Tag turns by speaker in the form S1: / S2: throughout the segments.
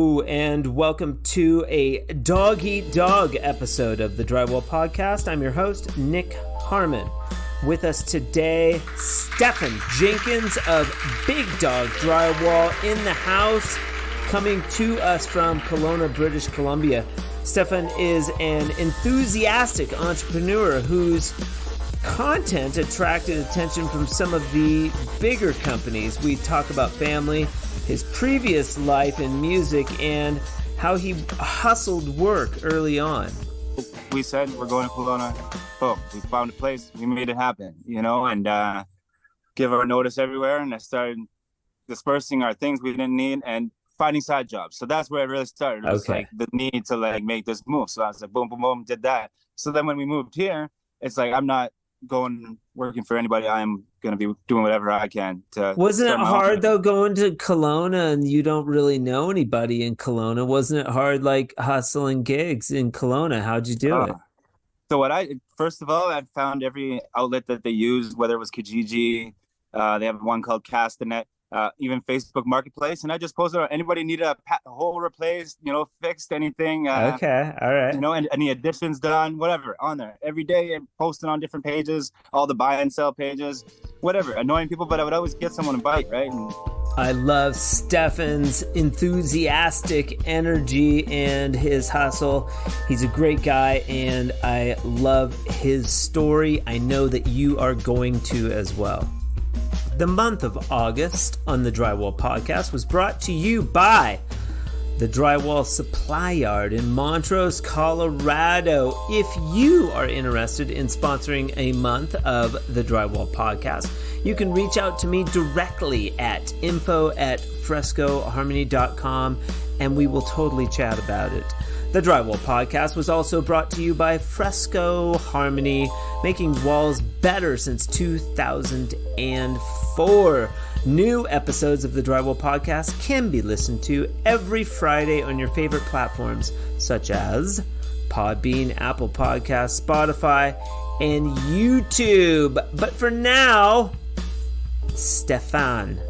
S1: Hello, and welcome to a Dog Eat Dog episode of the Drywall Podcast. I'm your host, Nick Harmon. With us today, Stefan Genkens of Big Dog Drywall in the house, coming to us from Kelowna, British Columbia. Stefan is an enthusiastic entrepreneur whose content attracted attention from some of the bigger companies. We talk about family, his previous life in music, and how he hustled work early on.
S2: We said we're going to Kelowna. Oh, we found a place. We made it happen, and give our notice everywhere. And I started dispersing our things we didn't need and finding side jobs. So that's where it really started. It was like the need to make this move. So I was like, boom, boom, boom, did that. So then when we moved here, it's like, I'm not going working for anybody. I'm going to be doing whatever I can to.
S1: Wasn't it hard though, going to Kelowna and you don't really know anybody in Kelowna? Wasn't it hard, like hustling gigs in Kelowna? How'd you do it?
S2: So first of all, I found every outlet that they use, whether it was Kijiji, they have one called Castanet, even Facebook Marketplace. And I just posted, anybody need a hole replaced, fixed, anything.
S1: Okay, all right.
S2: And any additions done, whatever, on there. Every day I'm posting on different pages, all the buy and sell pages, whatever. Annoying people, but I would always get someone to bite, right?
S1: I love Stefan's enthusiastic energy and his hustle. He's a great guy, and I love his story. I know that you are going to as well. The month of August on the Drywall Podcast was brought to you by the Drywall Supply Yard in Montrose, Colorado. If you are interested in sponsoring a month of the Drywall Podcast, you can reach out to me directly at info@frescoharmony.com, and we will totally chat about it. The Drywall Podcast was also brought to you by Fresco Harmony, making walls better since 2004. New episodes of the Drywall Podcast can be listened to every Friday on your favorite platforms, such as Podbean, Apple Podcasts, Spotify, and YouTube. But for now, Stefan,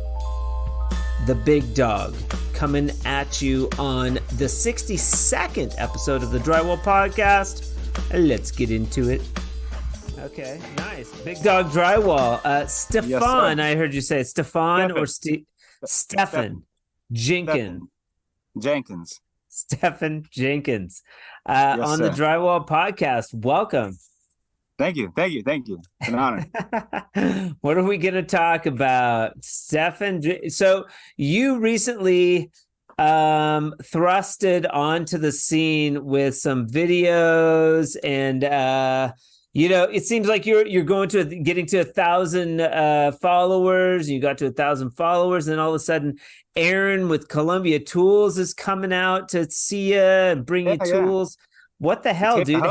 S1: the Big Dog, coming at you on the 62nd episode of the Drywall Podcast. Let's get into it. Okay, nice. Big Dog Drywall. Stefan, yes, I heard you say Stefan or Stefan Genkens.
S2: Genkens.
S1: Stefan Genkens. On the Drywall Podcast. Welcome.
S2: Thank you. It's an honor.
S1: What are we going to talk about, Stefan? So you recently thrusted onto the scene with some videos, and it seems like you're getting to 1,000 followers. You got to 1,000 followers, and all of a sudden, Aaron with Columbia Tools is coming out to see you and bring you tools. Yeah. What the hell, dude?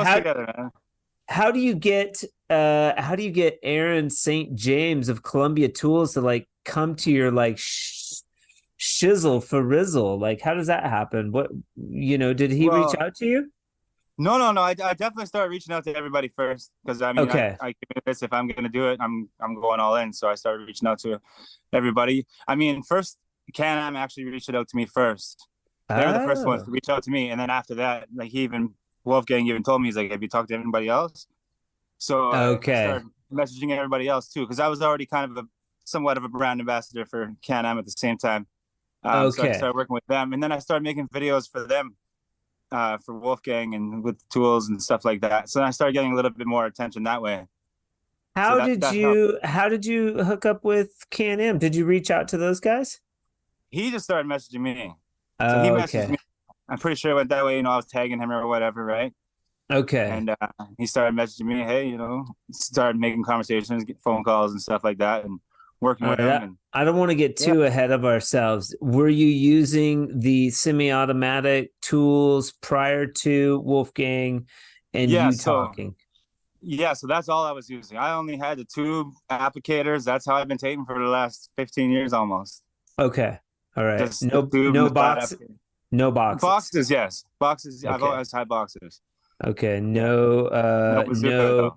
S1: How do you get Aaron St. James of Columbia Tools to come to your shizzle for rizzle? How does that happen? What did he reach out to you?
S2: No. I definitely started reaching out to everybody first, because I give this, if I'm going to do it, I'm going all in. So I started reaching out to everybody. First Can-Am actually reached out to me first. They were the first ones to reach out to me, and then after that, Wolfgang even told me, he's like, have you talked to anybody else? So I started messaging everybody else too, because I was already kind of somewhat of a brand ambassador for Can-Am at the same time. So I started working with them, and then I started making videos for them, for Wolfgang and with tools and stuff like that. So I started getting a little bit more attention that way.
S1: How did you hook up with Can-Am? Did you reach out to those guys? He
S2: just started messaging me. So he messaged me. I'm pretty sure it went that way. I was tagging him or whatever, right?
S1: Okay.
S2: And he started messaging me, hey, started making conversations, get phone calls and stuff like that, and working with him.
S1: I don't want to get too ahead of ourselves. Were you using the semi-automatic tools prior to Wolfgang and you talking?
S2: So that's all I was using. I only had the tube applicators. That's how I've been taping for the last 15 years almost.
S1: Okay. All right.
S2: Just
S1: no box. No boxes.
S2: Boxes, yes. Boxes. Okay. I've always had boxes.
S1: Okay. No bazooka,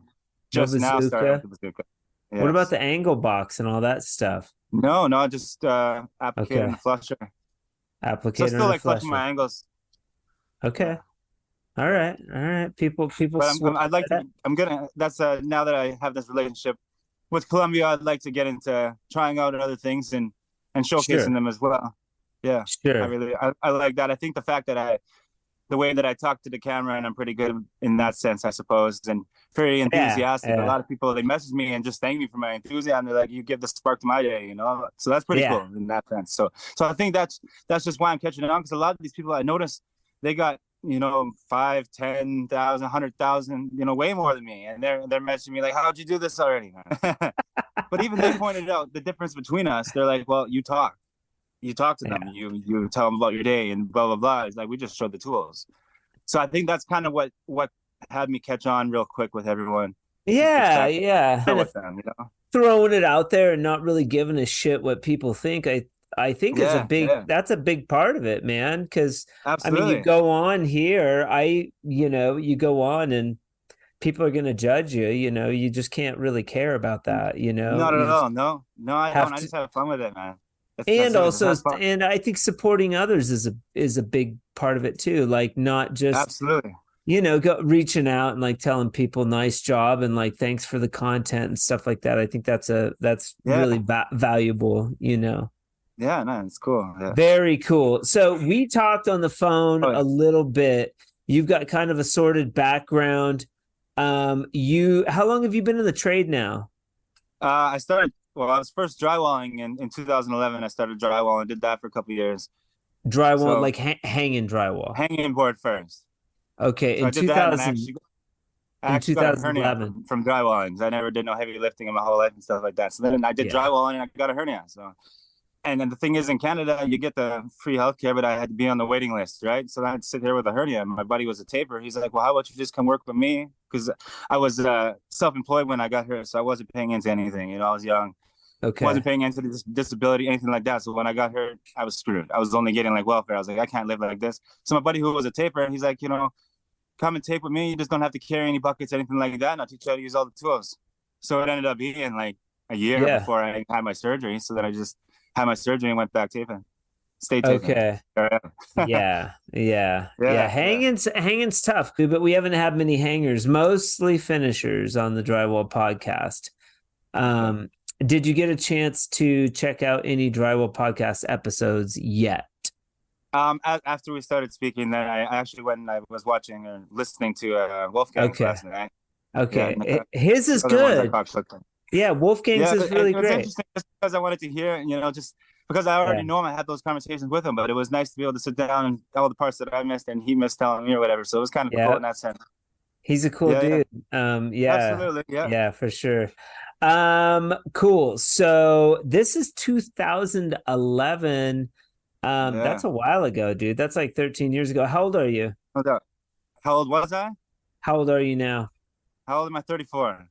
S2: Just now started with the bazooka.
S1: Yes. What about the angle box and all that stuff?
S2: No, just applicator and flusher. So
S1: Applicator
S2: still
S1: and a
S2: like flushing
S1: flusher.
S2: my angles.
S1: Okay.
S2: Yeah.
S1: All right. All right. People
S2: But
S1: swear
S2: I'd like
S1: by
S2: to, I'm gonna, that's now that I have this relationship with Colombia, I'd like to get into trying out other things and
S1: Sure.
S2: showcasing them as well. Yeah.
S1: Sure.
S2: I like that. I think the fact that the way that I talk to the camera, and I'm pretty good in that sense, I suppose, and very
S1: Yeah.
S2: enthusiastic. A
S1: Yeah.
S2: lot of people, they message me and just thank me for my enthusiasm. They're like, "You give the spark to my day," you know. So that's pretty
S1: Yeah.
S2: cool in that sense. So I think that's just why I'm catching on, because a lot of these people I notice, they got 5, 10,000, 100,000, way more than me, and they're messaging me like, "How'd you do this already?" But even they pointed out the difference between us. They're like, "Well, you talk to them,
S1: Yeah.
S2: you tell them about your day and blah blah blah." It's like, we just showed the tools. So I think that's kind of what had me catch on real quick with everyone. Just to
S1: Yeah.
S2: chat
S1: Yeah. Kind of
S2: with them.
S1: throwing it out there and not really giving a shit what people think. I think is
S2: Yeah,
S1: that's a big part of it, man. Because I mean, you
S2: absolutely.
S1: go on here, you go on and people are going to judge you. You just can't really care about that.
S2: Not at
S1: You just
S2: all. No, I don't.
S1: have
S2: I
S1: to.
S2: just have fun with it, man. That's
S1: And
S2: it. Just
S1: also,
S2: have fun.
S1: and I think supporting others is a big part of it too. Like not just
S2: Absolutely.
S1: go reaching out and like telling people nice job and like thanks for the content and stuff like that. I think that's
S2: Yeah.
S1: really valuable.
S2: Yeah, no, it's cool. Yeah.
S1: Very cool. So we talked on the phone
S2: Oh,
S1: a
S2: yeah.
S1: little bit. You've got kind of a sorted background. How long have you been in the trade now?
S2: I was first drywalling in 2011. I started drywalling, did that for a couple of years.
S1: Drywall,
S2: So
S1: like hanging drywall.
S2: hanging board first.
S1: Okay,
S2: So I
S1: in
S2: did that, and then I
S1: in
S2: actually got a hernia
S1: 2011.
S2: from drywalling, because I never did no heavy lifting in my whole life and stuff like that. So then I did
S1: Yeah.
S2: drywalling and I got a hernia. So, and then the thing is, in Canada, you get the free healthcare, but I had to be on the waiting list, right? So I had to sit there with a hernia. And my buddy was a taper. He's like, "Well, how about you just come work with me?" Because I was self-employed when I got here, so I wasn't paying into anything. I was young,
S1: Okay.
S2: wasn't paying into this disability, anything like that. So when I got hurt, I was screwed. I was only getting like welfare. I was like, I can't live like this. So my buddy, who was a taper, he's like, come and tape with me. You just don't have to carry any buckets, anything like that. And I'll teach you how to use all the tools. So it ended up being like a year
S1: Yeah.
S2: before I had my surgery. So then I just had my surgery and went back taping. Stayed taping.
S1: Okay. Yeah. Yeah.
S2: Yeah.
S1: Hanging's tough, but we haven't had many hangers, mostly finishers on the Drywall podcast. Did you get a chance to check out any Drywall podcast episodes yet?
S2: After we started speaking, then I actually went and I was watching or listening to Wolfgang's last night.
S1: Okay.
S2: Yeah,
S1: his is good. Yeah, Wolfgang's is really
S2: it was
S1: great.
S2: interesting just because I wanted to hear, just because I already know him. I had those conversations with him, but it was nice to be able to sit down and all the parts that I missed and he missed telling me or whatever. So it was kind of cool in that sense.
S1: He's a cool dude.
S2: Absolutely.
S1: Yeah, for sure. Cool. So this is 2011. That's a while ago, dude. That's like 13 years ago. How old are you?
S2: No doubt. How old was I?
S1: How old are you now?
S2: How old am I? 34.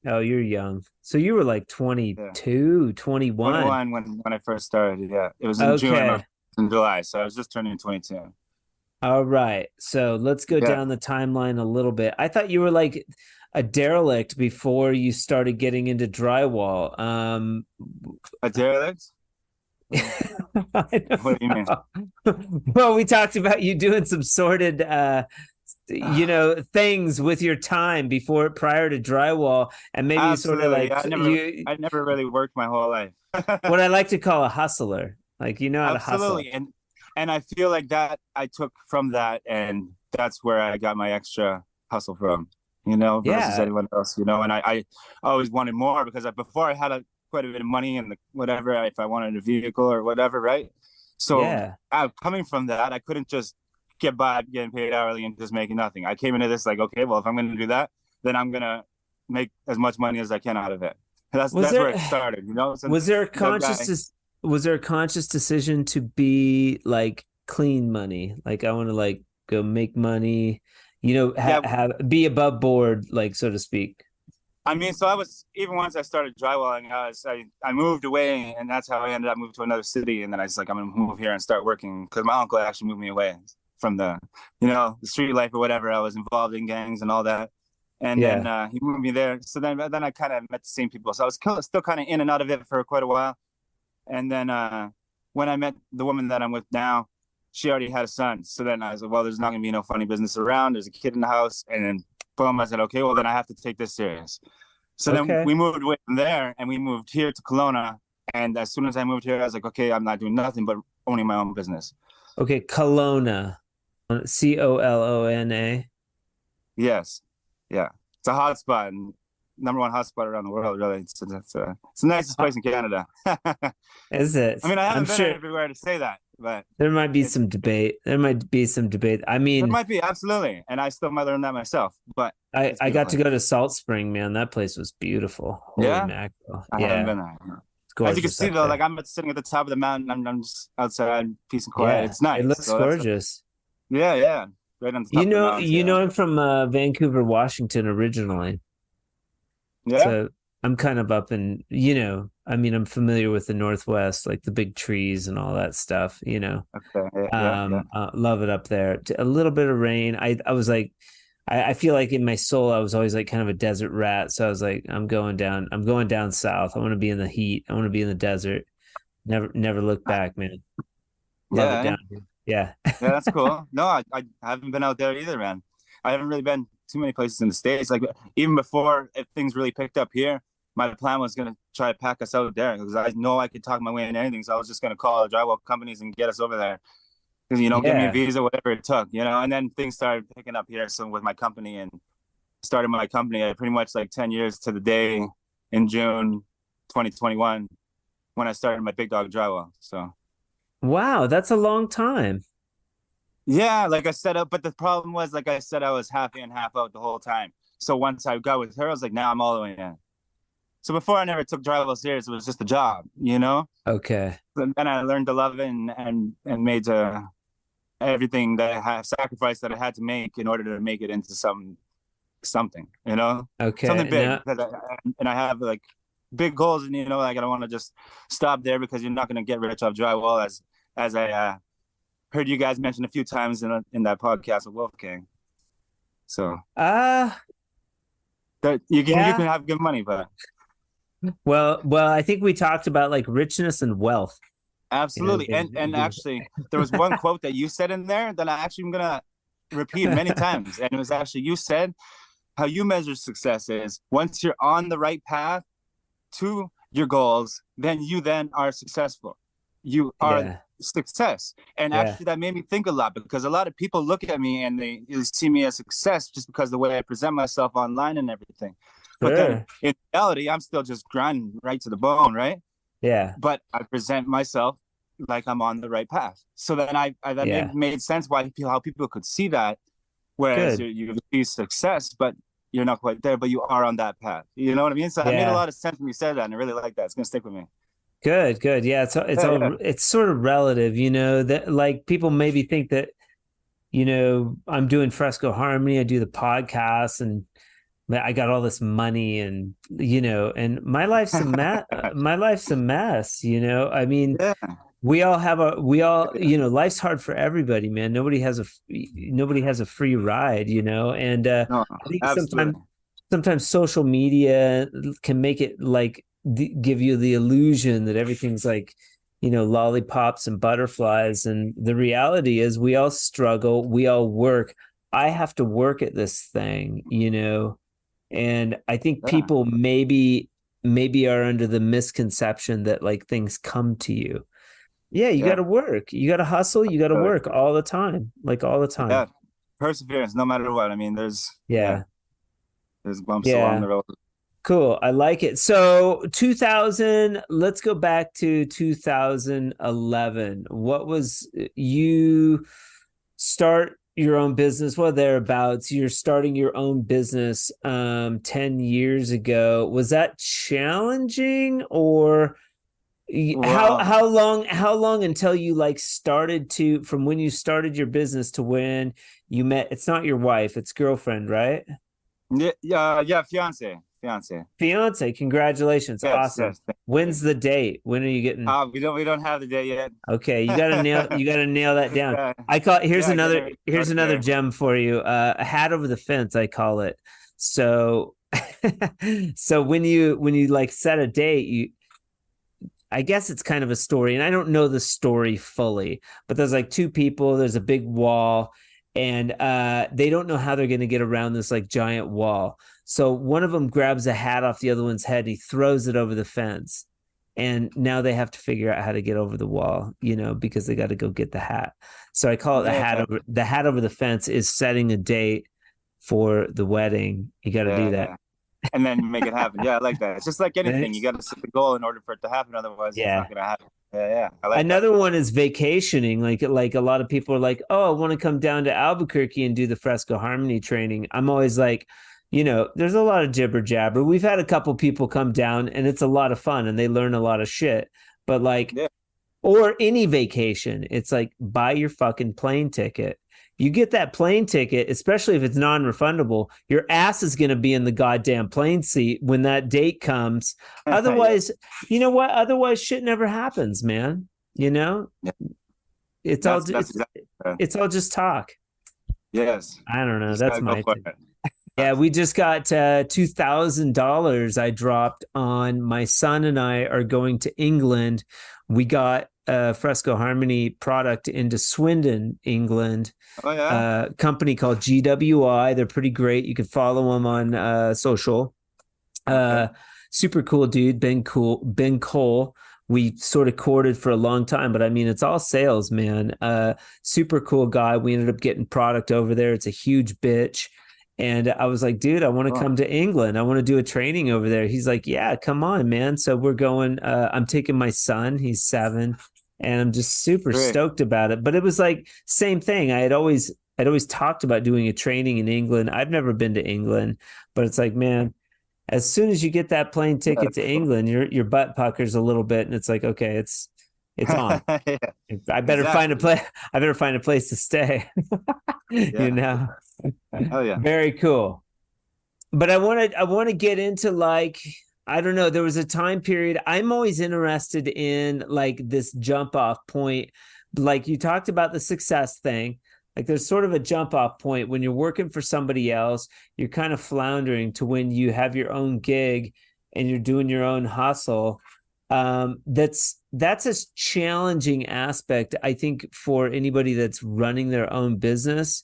S1: Oh, you're young. So you were like 22, 21.
S2: 21 when I first started. Yeah. It was in June, in July. So I was just turning 22.
S1: All right. So let's go down the timeline a little bit. I thought you were like a derelict before you started getting into drywall.
S2: A derelict? What do you mean?
S1: Well, we talked about you doing some sorted things with your time prior to drywall, and maybe
S2: Absolutely. I never really worked my whole life.
S1: What I like to call a hustler. Like, how to hustle.
S2: Absolutely. And I feel like that I took from that, and that's where I got my extra hustle from, versus anyone else, and I always wanted more, because before I had quite a bit of money and whatever, if I wanted a vehicle or whatever, right? So coming from that, I couldn't just get by getting paid hourly and just making nothing. I came into this like, okay, well, if I'm going to do that, then I'm going to make as much money as I can out of it. That's where it started, So
S1: was there a conscious decision to be like clean money? Like, I want to like go make money, be above board, like, so to speak.
S2: I mean, so I was, even once I started drywalling, I moved away, and that's how I ended up moving to another city. And then I was like, I'm going to move here and start working, because my uncle actually moved me away from the, the street life or whatever. I was involved in gangs and all that. And then he moved me there. So then I kind of met the same people. So I was still kind of in and out of it for quite a while. And then when I met the woman that I'm with now, she already had a son. So then I was like, well, there's not going to be no funny business around. There's a kid in the house. And then boom, I said, okay, well, then I have to take this serious. So then we moved away from there and we moved here to Kelowna. And as soon as I moved here, I was like, okay, I'm not doing nothing but owning my own business.
S1: Okay, Kelowna. Colona.
S2: Yes. Yeah. It's a hot spot. And number one hotspot around the world, really. It's the nicest place in Canada.
S1: Is it?
S2: I mean, I haven't been everywhere to say that, but
S1: there might be some debate. I mean,
S2: there might be, absolutely, and I still might learn that myself. But
S1: I got to go to Salt Spring, man. That place was beautiful. Holy mackerel!
S2: I haven't been there. As you can see, though, like I'm sitting at the top of the mountain. I'm just outside, peace and quiet. It's nice.
S1: It looks gorgeous.
S2: Yeah. Right on the top of the mountain,
S1: I'm from Vancouver, Washington originally.
S2: Yeah.
S1: So I'm kind of up in, I'm familiar with the Northwest, like the big trees and all that stuff,
S2: Okay.
S1: Love it up there. A little bit of rain. I was like, I feel like in my soul, I was always like kind of a desert rat. So I was like, I'm going down south. I want to be in the heat. I want to be in the desert. Never look back, man. Love it down here. Yeah.
S2: Yeah, that's cool. No, I haven't been out there either, man. I haven't really been too many places in the States. Like even before if things really picked up here, my plan was going to try to pack us out there because I know I could talk my way into anything. So I was just going to call the drywall companies and get us over there. Because, give me a visa, whatever it took, And then things started picking up here. So with my company and started my company at pretty much like 10 years to the day in June 2021 when I started my Big Dawg Drywall. So.
S1: Wow, that's a long time.
S2: Yeah, like I said, but the problem was, like I said, I was half in, half out the whole time. So once I got with her, I was like, now I'm all the way in. So before I never took drywall serious, it was just a job,
S1: Okay.
S2: And then I learned to love it and made everything that I have sacrificed that I had to make in order to make it into something,
S1: Okay.
S2: Something big. And I have like big goals, and like I don't want to just stop there because you're not going to get rich off drywall, as I heard you guys mention a few times in that podcast with Wolfgang. So that you can have good money, but
S1: well, I think we talked about like richness and wealth.
S2: Absolutely, and actually, there was one quote that you said in there that I actually am gonna repeat many times, and it was actually you said how you measure success is once you're on the right path to your goals, then you are successful. You are success. And actually that made me think a lot because a lot of people look at me and they see me as success just because of the way I present myself online and everything. But then in reality, I'm still just grinding right to the bone, right?
S1: Yeah.
S2: But I present myself like I'm on the right path. So then that made sense how people could see that. Whereas you achieve success, but you're not quite there, but you are on that path. You know what I mean? So it made a lot of sense when you said that, and I really like that. It's gonna stick with me.
S1: Good. Yeah, it's sort of relative, that like people maybe think that, I'm doing Fresco Harmony, I do the podcast, and I got all this money, and and my life's a mess. My life's a mess. I mean, we all life's hard for everybody, man. Nobody has a free ride, and I think sometimes social media can make it like give you the illusion that everything's like, lollipops and butterflies. And the reality is we all struggle. We all work. I have to work at this thing, and I think people maybe are under the misconception that like things come to you. Yeah. You got to work. You got to hustle. You got to work all the time, like all the time.
S2: Yeah. Perseverance, no matter what. I mean, there's bumps along the road.
S1: Cool. I like it. So 2000, let's go back to 2011. What was you start your own business? Well, thereabouts. You're starting your own business 10 years ago. Was that challenging, or how long until you like started to, from when you started your business to when you met? It's not your wife, it's girlfriend, right?
S2: Yeah, fiance.
S1: Congratulations. Yes, awesome. Yes, when's the date? When are you getting?
S2: We don't have the date yet.
S1: Okay, you gotta nail that down. I call it, here's another gem for you. A hat over the fence, I call it. So so when you like set a date, I guess it's kind of a story, and I don't know the story fully, but there's like two people, there's a big wall, and they don't know how they're going to get around this like giant wall. So one of them grabs a hat off the other one's head, he throws it over the fence, and now they have to figure out how to get over the wall, because they got to go get the hat. So I call it the hat over the fence is setting a date for the wedding. You got to do that.
S2: And then make it happen. Yeah, I like that. It's just like anything. You got to set the goal in order for it to happen. Otherwise, it's not going to happen. Yeah. I like
S1: Another one is vacationing. Like a lot of people are like, oh, I want to come down to Albuquerque and do the Fresco Harmony training. I'm always like, there's a lot of jibber jabber. We've had a couple people come down and it's a lot of fun and they learn a lot of shit. But or any vacation, it's like, buy your fucking plane ticket. You get that plane ticket, especially if it's non-refundable, your ass is going to be in the goddamn plane seat when that date comes. Otherwise, you know what? Otherwise, shit never happens, man. It's all just talk.
S2: Yes.
S1: I don't know. That's my thing. Yeah, we just got $2,000 I dropped on my son and I are going to England. We got Fresco Harmony product into Swindon, England.
S2: Oh yeah.
S1: Company called GWI. They're pretty great. You can follow them on social. Super cool dude, Ben Cole. We sort of courted for a long time, but I mean, it's all sales, man. Super cool guy. We ended up getting product over there. It's a huge bitch. And I was like, dude, I want to come to England. I want to do a training over there. He's like, yeah, come on, man. So we're going, I'm taking my son, he's 7, and I'm just super stoked about it. But it was like, same thing. I'd always talked about doing a training in England. I've never been to England, but it's like, man, as soon as you get that plane ticket to England, your butt puckers a little bit. And it's like, okay, it's on. I better find a place. I better find a place to stay.
S2: Oh yeah.
S1: Very cool. But I want to get into like, I don't know, there was a time period. I'm always interested in like this jump off point. Like you talked about the success thing. Like there's sort of a jump off point when you're working for somebody else, you're kind of floundering to when you have your own gig and you're doing your own hustle. That's a challenging aspect, I think, for anybody that's running their own business.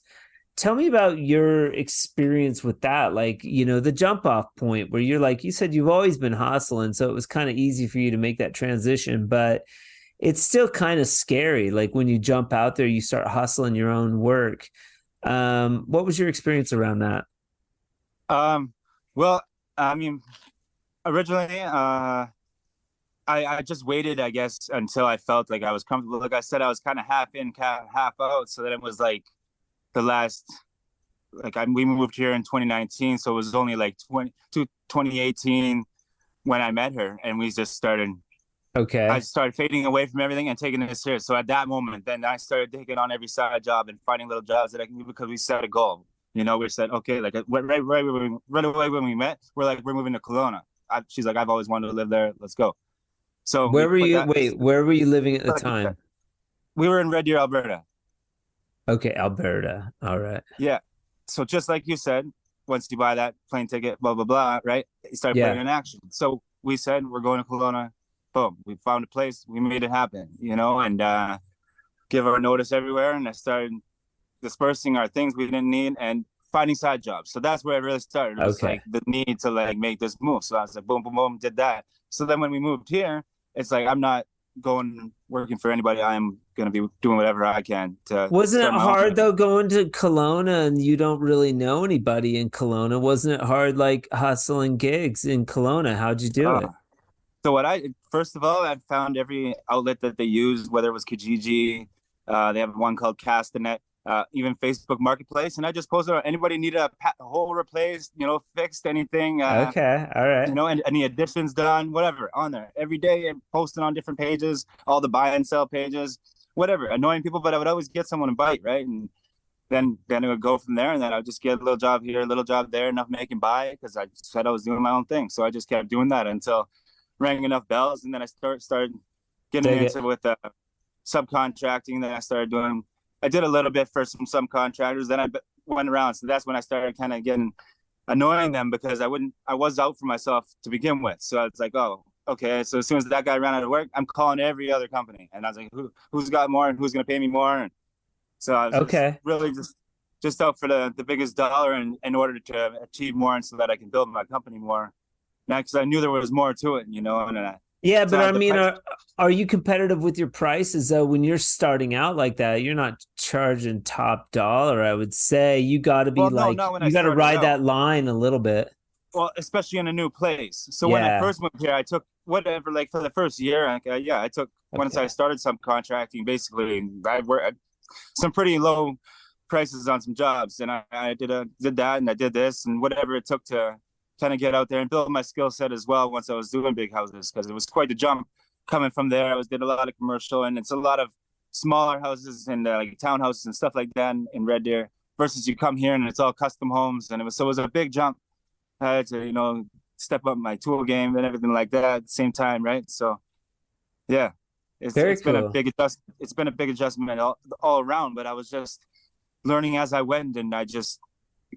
S1: Tell me about your experience with that. Like, the jump off point where you're like, you said you've always been hustling, so it was kind of easy for you to make that transition, but it's still kind of scary. Like when you jump out there, you start hustling your own work. What was your experience around that?
S2: Well, I mean, originally, I just waited, I guess, until I felt like I was comfortable. Like I said, I was kind of half in, half out. So then it was like the last, we moved here in 2019. So it was only like 2018 when I met her and we just started.
S1: Okay.
S2: I started fading away from everything and taking it serious. So at that moment, then I started taking on every side job and finding little jobs that I can do because we set a goal. We said, okay, like right away when we met, we're moving to Kelowna. She's like, I've always wanted to live there. Let's go. So
S1: where were you living at the time?
S2: We were in Red Deer, Alberta.
S1: Okay, Alberta. All right.
S2: Yeah. So just like you said, once you buy that plane ticket, blah, blah, blah, right? You start putting in action. So we said, we're going to Kelowna. Boom. We found a place. We made it happen, and give our notice everywhere. And I started dispersing our things we didn't need and finding side jobs. So that's where it really started. It was like the need to like make this move. So I was like, boom, boom, boom, did that. So then when we moved here, it's like, I'm not going working for anybody. I'm going to be doing whatever I can to.
S1: Wasn't it hard though, going to Kelowna and you don't really know anybody in Kelowna? Wasn't it hard, like hustling gigs in Kelowna? How'd you do it?
S2: So first of all, I found every outlet that they use, whether it was Kijiji, they have one called Castanet, even Facebook Marketplace. And I just posted, anybody need a hole replaced, fixed, anything.
S1: Okay. All right.
S2: And any additions done, whatever, on there. Every day I'm posting on different pages, all the buy and sell pages, whatever, annoying people, but I would always get someone to bite, right? And then it would go from there. And then I would just get a little job here, a little job there, enough making buy, because I said I was doing my own thing. So I just kept doing that until rang enough bells. And then I started getting into with subcontracting. Then I did a little bit for some subcontractors. Then I went around. So that's when I started kind of annoying them because I was out for myself to begin with. So I was like, oh, okay, so as soon as that guy ran out of work, I'm calling every other company, and I was like, who's got more and who's going to pay me more? And so I was just really just out for the biggest dollar, and in order to achieve more, and so that I can build my company more. Now, because I knew there was more to it, you know. And
S1: yeah, but I mean, are you competitive with your prices though? When you're starting out like that, you're not charging top dollar. I would say you got to be you got to ride that line a little bit.
S2: Well, especially in a new place. So when I first moved here, I took whatever, like for the first year, I took once I started subcontracting, basically I worked some pretty low prices on some jobs, and I did that, and I did this, and whatever it took to kind of get out there and build my skill set as well once I was doing big houses, because it was quite the jump coming from there. I did a lot of commercial, and it's a lot of smaller houses and like townhouses and stuff like that in Red Deer, versus you come here and it's all custom homes, and it was a big jump. I had to, you know, step up my tool game and everything like that at the same time, right? So yeah, it's been a big adjustment. It's been a big adjustment all around, but I was just learning as I went, and I just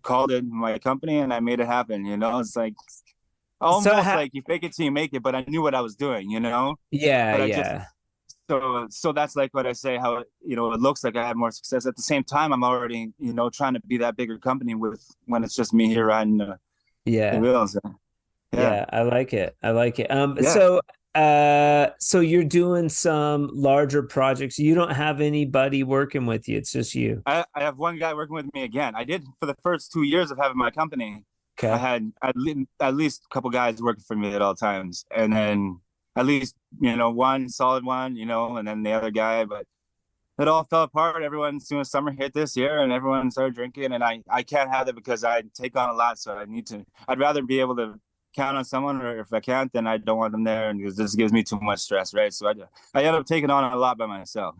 S2: called it my company and I made it happen. You know, it's like almost like you fake it till you make it, but I knew what I was doing, you know?
S1: Yeah,
S2: but
S1: yeah.
S2: So that's like what I say, how, you know, it looks like I had more success. At the same time, I'm already, you know, trying to be that bigger company when it's just me here riding the wheels.
S1: Yeah, I like it. So you're doing some larger projects. You don't have anybody working with you. It's just you.
S2: I have one guy working with me again. I did for the first 2 years of having my company. Okay. I had at least a couple guys working for me at all times. And then at least, you know, one solid one, you know, and then the other guy. But it all fell apart. Everyone, as soon as summer hit this year, and everyone started drinking. And I can't have that because I take on a lot. So I'd rather be able to count on someone, or if I can't, then I don't want them there, and because this gives me too much stress, right? So I end up taking on a lot by myself.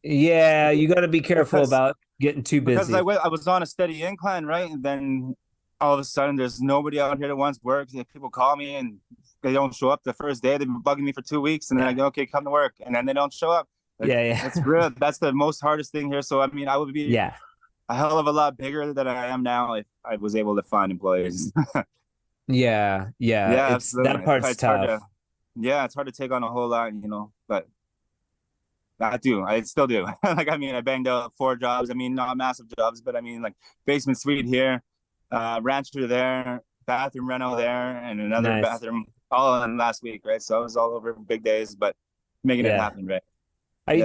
S1: Yeah, you got to be careful about getting too busy.
S2: Because I was on a steady incline, right? And then all of a sudden, there's nobody out here that wants work. People call me and they don't show up the first day. They've been bugging me for 2 weeks, and then I go, okay, come to work, and then they don't show up. It's real. That's the most hardest thing here. So I mean, I would be a hell of a lot bigger than I am now if I was able to find employees.
S1: Yeah, absolutely. That part's tough.
S2: It's hard to take on a whole lot, you know, but I still do. Like, I mean, I banged out 4 jobs. I mean, not massive jobs, but I mean, like basement suite here, rancher there, bathroom reno there, and another bathroom all in last week, right? So I was all over big days, but making it happen, right?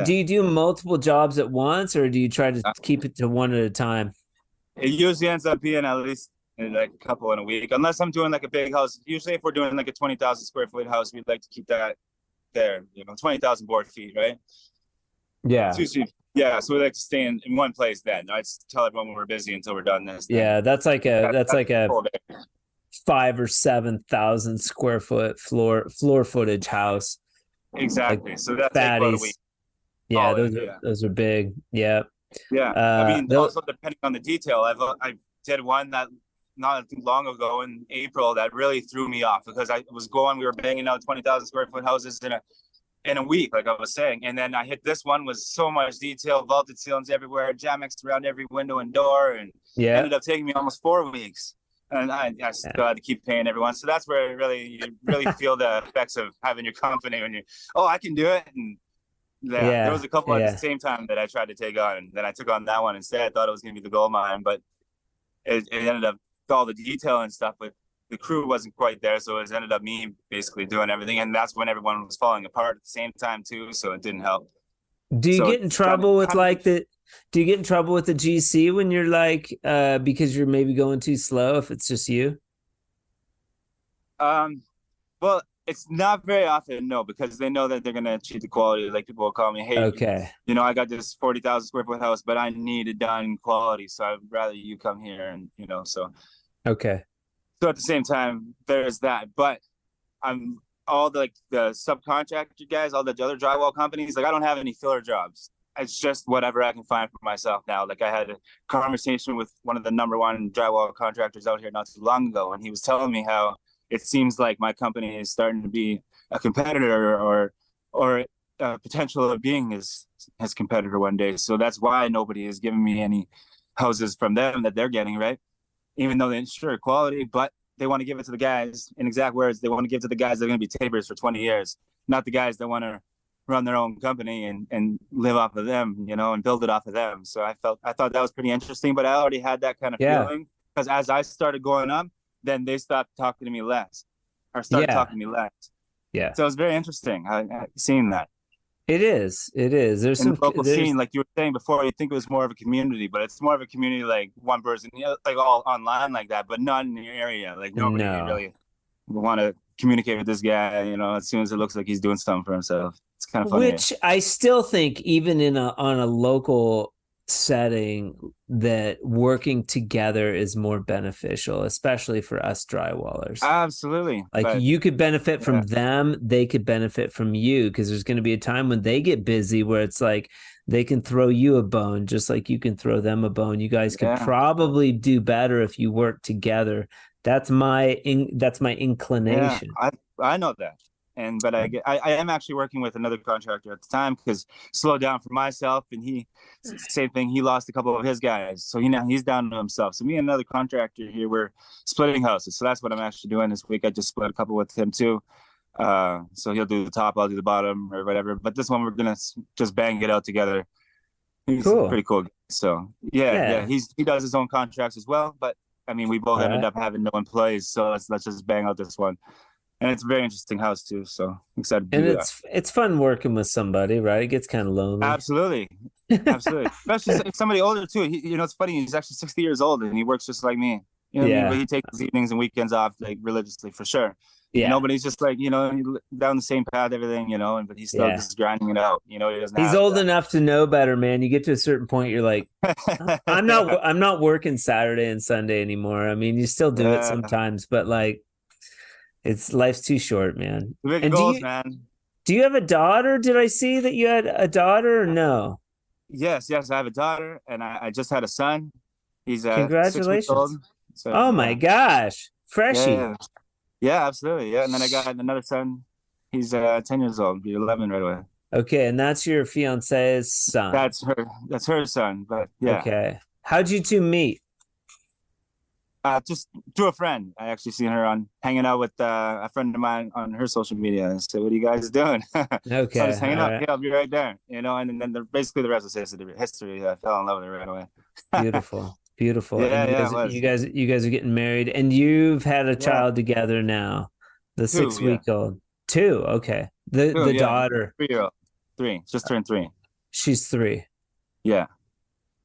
S1: Do you do multiple jobs at once, or do you try to keep it to one at a time?
S2: It usually ends up being at least like a couple in a week, unless I'm doing like a big house. Usually if we're doing like a 20,000 square foot house, we'd like to keep that there, you know, 20,000 board feet, right?
S1: Yeah.
S2: So we like to stay in one place then. I just tell everyone when we're busy until we're done this.
S1: Yeah, that's like a 5,000 or 7,000 square foot floor footage house.
S2: Exactly. Like, so that's like about a week.
S1: Yeah, those are big. Yeah.
S2: Yeah. I mean, also depending on the detail, I did one that not long ago in April that really threw me off, because we were banging out 20,000 square foot houses in a week, like I was saying. And then I hit this one with so much detail, vaulted ceilings everywhere, Jamex around every window and door, and ended up taking me almost 4 weeks. And I still had to keep paying everyone. So that's where you really feel the effects of having your company, when I can do it. And there was a couple at the same time that I tried to take on, and then I took on that one instead. I thought it was going to be the gold mine, but it ended up all the detail and stuff, but the crew wasn't quite there, so it ended up me basically doing everything, and that's when everyone was falling apart at the same time too, so it didn't help.
S1: Do you get in trouble with the GC when you're like because you're maybe going too slow, if it's just you?
S2: Well, it's not very often, no, because they know that they're going to cheat the quality. Like, people will call me, hey, you know, I got this 40,000 square foot house, but I need it done quality, so I'd rather you come here, and, you know, so.
S1: Okay.
S2: So at the same time, there's that. But I'm all the subcontractor guys, all the other drywall companies, like, I don't have any filler jobs. It's just whatever I can find for myself now. Like, I had a conversation with one of the 1 drywall contractors out here not too long ago, and he was telling me how it seems like my company is starting to be a competitor, or a potential of being his competitor one day. So that's why nobody is giving me any houses from them that they're getting, right? Even though they ensure quality, but they want to give it to the guys, in exact words, they want to give it to the guys that are going to be tapers for 20 years, not the guys that want to run their own company and live off of them, you know, and build it off of them. So I thought that was pretty interesting, but I already had that kind of feeling, because as I started going up, then they stopped talking to me less, or started talking to me less. Yeah. So it was very interesting seeing that.
S1: It is. There's
S2: in
S1: some
S2: the local scene, like you were saying before, you think it was more of a community, but it's more of a community like one person, you know, like all online like that, but not in your area. Like nobody really want to communicate with this guy, you know, as soon as it looks like he's doing something for himself. It's kind of funny.
S1: Which I still think, even on a local setting, that working together is more beneficial, especially for us drywallers.
S2: Absolutely.
S1: Like you could benefit from them, they could benefit from you, because there's going to be a time when they get busy where it's like they can throw you a bone just like you can throw them a bone. You guys could probably do better if you work together. That's my inclination.
S2: Yeah, I know that. But I am actually working with another contractor at the time, because slowed down for myself, and same thing, he lost a couple of his guys, so he's down to himself. So me and another contractor here, we're splitting houses. So that's what I'm actually doing this week. I just split a couple with him too. So he'll do the top, I'll do the bottom, or whatever. But this one we're gonna just bang it out together. He's pretty cool. So yeah. He does his own contracts as well. But I mean, we both ended up having no employees, so let's just bang out this one. And it's a very interesting house too, so I'm excited to do that. And
S1: it's fun working with somebody, right? It gets kind of lonely.
S2: Absolutely. Especially if somebody older too. It's funny. He's actually 60 years old, and he works just like me. You know what I mean? But he takes his evenings and weekends off, like religiously, for sure. Yeah. Nobody's just like, down the same path, everything, but he's still just grinding it out. He doesn't.
S1: He's old enough to know better, man. You get to a certain point, you're like, I'm not working Saturday and Sunday anymore. I mean, you still do it sometimes, but like, life's too short, man.
S2: Big goals, man.
S1: Do you have a daughter? Did I see that you had a daughter or no?
S2: Yes, I have a daughter, and I just had a son. He's
S1: congratulations.
S2: 6 weeks old, so,
S1: oh my gosh, freshie.
S2: Yeah, absolutely. Yeah, and then I got another son. He's 10 years old. He's 11 right away.
S1: Okay, and that's your fiance's son.
S2: That's her son. But yeah.
S1: Okay. How'd you two meet?
S2: Just through a friend. I actually seen her hanging out with a friend of mine on her social media, and said, "What are you guys doing?"
S1: Okay,
S2: so I was hanging out. Right. Yeah, I'll be right there. And then basically the rest is history. I fell in love with her right away.
S1: Beautiful.
S2: Yeah,
S1: you guys are getting married, and you've had a child together now. The 6-week-old. 2. Okay. The daughter.
S2: 3-year-old. 3. Just turned 3.
S1: She's 3.
S2: Yeah.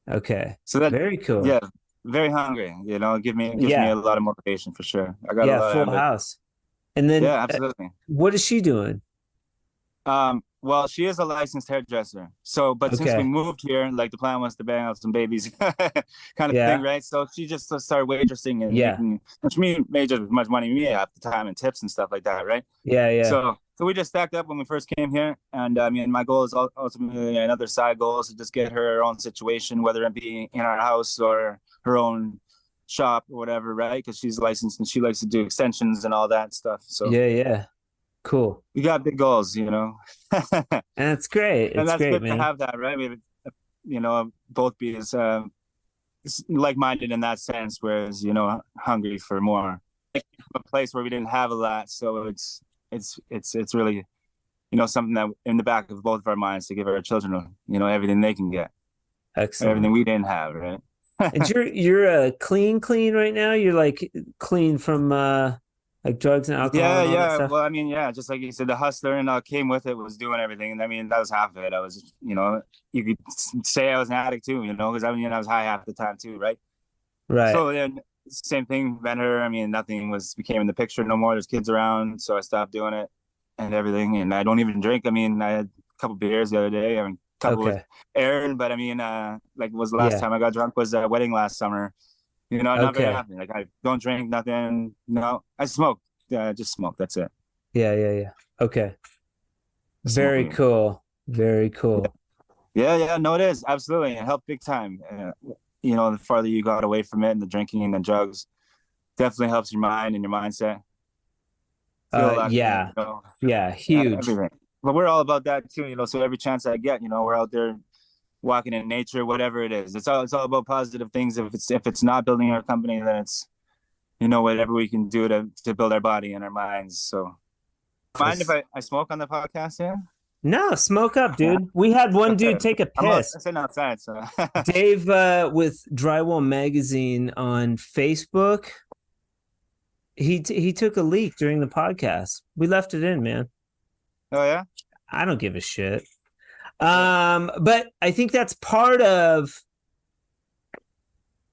S1: Okay.
S2: So that's
S1: very cool.
S2: Yeah. Very hungry, gives me a lot of motivation for sure. I got a lot
S1: full house. And then
S2: absolutely.
S1: What is she doing?
S2: Well, she is a licensed hairdresser. So, but since we moved here, like the plan was to bang out some babies, kind of thing, right? So she just started waitressing and making, which made just as much money me at the time, and tips and stuff like that, right?
S1: Yeah.
S2: So we just stacked up when we first came here, and I mean, my goal is ultimately another side goal is to just get her own situation, whether it be in our house or her own shop or whatever, right? Because she's licensed and she likes to do extensions and all that stuff. So
S1: yeah. Cool.
S2: We got big goals,
S1: And it's great.
S2: And that's
S1: great,
S2: good
S1: man.
S2: to have that, right? We, both be as like-minded in that sense, whereas hungry for more. Like, from a place where we didn't have a lot, so it's really something that in the back of both of our minds to give our children everything they can get.
S1: Excellent.
S2: Everything we didn't have, right?
S1: And you're clean right now. You're like clean from like drugs and alcohol. And all that stuff?
S2: Well, I mean, just like you said, the hustler and came with it, was doing everything. And I mean, that was half of it. I was, you could say I was an addict too, because I was high half the time too, right?
S1: Right.
S2: So then same thing, met her. I mean, nothing became in the picture no more. There's kids around, so I stopped doing it and everything. And I don't even drink. I mean, I had a couple beers the other day. I mean, couple with Aaron, but I mean, like was the last time I got drunk was a wedding last summer. Not very often. Like I don't drink nothing. No, I smoke. Just smoke. That's it.
S1: Yeah. Okay. Very cool.
S2: Yeah. No, it is absolutely. It helped big time. The farther you got away from it and the drinking and the drugs, definitely helps your mind and your mindset. Huge. Everything. But we're all about that too, so every chance I get, we're out there walking in nature, whatever it is. It's all about positive things. If it's not building our company, then whatever we can do to build our body and our minds. So mind if I smoke on the podcast? Yeah.
S1: No, smoke up, dude. We had one dude take a piss.
S2: I'm sitting outside, so
S1: Dave with Drywall Magazine on Facebook. He took a leak during the podcast. We left it in, man.
S2: Oh yeah?
S1: I don't give a shit. But I think that's part of,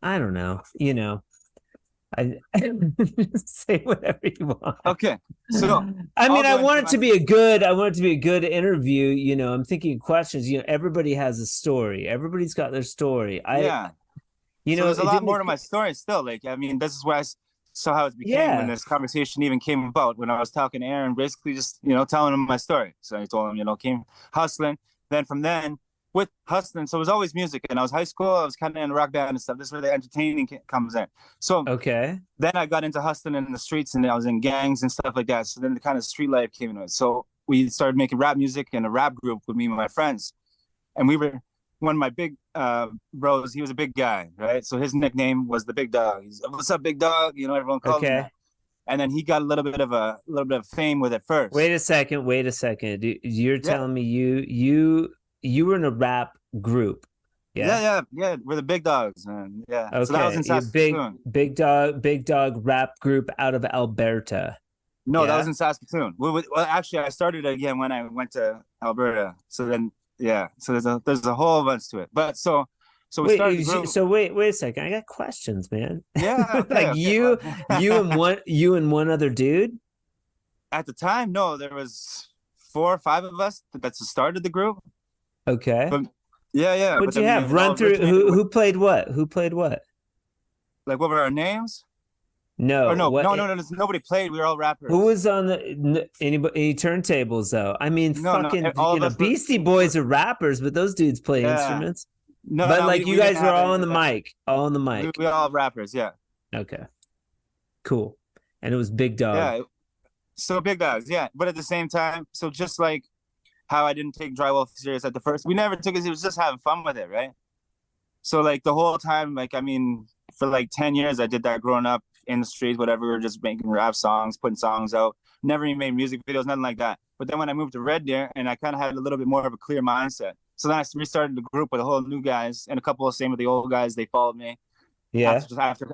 S1: I don't know, I say whatever you want.
S2: Okay. So
S1: I mean, I want it to be a good interview. I'm thinking questions. Everybody has a story. Everybody's got their story.
S2: So there's a lot more to my story still. Like, I mean, this is where I saw how it became when this conversation even came about, when I was talking to Aaron, basically just, telling him my story. So I told him, came hustling. Then from then, with hustling, so it was always music. And I was high school, I was kind of in a rock band and stuff. This is where the entertaining comes in. So then I got into hustling in the streets, and I was in gangs and stuff like that. So then the kind of street life came into it. So we started making rap music in a rap group with me and my friends. And we were, one of my big bros, he was a big guy, right? So his nickname was the Big Dawg. He's, what's up, Big Dawg? Everyone called him that. And then he got a little bit of fame with it first.
S1: Wait a second. You're telling me you were in a rap group?
S2: Yeah. We're the Big Dogs, man. Yeah.
S1: Okay. So that was in Saskatoon. Big Dawg rap group out of Alberta.
S2: No, that was in Saskatoon. Well, actually, I started it again when I went to Alberta. So then, so there's a whole bunch to it. But so we started.
S1: So wait a second. I got questions, man.
S2: Yeah.
S1: Okay, you and one other dude.
S2: At the time, no, there was 4 or 5 of us that started the group.
S1: Okay.
S2: But, yeah.
S1: What'd you have? Run through who played what? Who played what?
S2: Like, what were our names?
S1: No.
S2: No. Nobody played. We were all rappers.
S1: Who was on any turntables though? I mean, Beastie Boys are rappers, but those dudes play instruments. No, but you guys were all on the mic. All on the mic.
S2: We all rappers, yeah.
S1: Okay. Cool. And it was Big Dawg.
S2: Yeah. So Big Dogs, yeah. But at the same time, so just like how I didn't take Drywall serious at the first, we never took it. It was just having fun with it, right? So like the whole time, like, I mean, for like 10 years, I did that growing up in the streets, whatever. We were just making rap songs, putting songs out. Never even made music videos, nothing like that. But then when I moved to Red Deer, and I kind of had a little bit more of a clear mindset. So then I restarted the group with a whole new guys, and a couple of same with the old guys. They followed me. Yeah.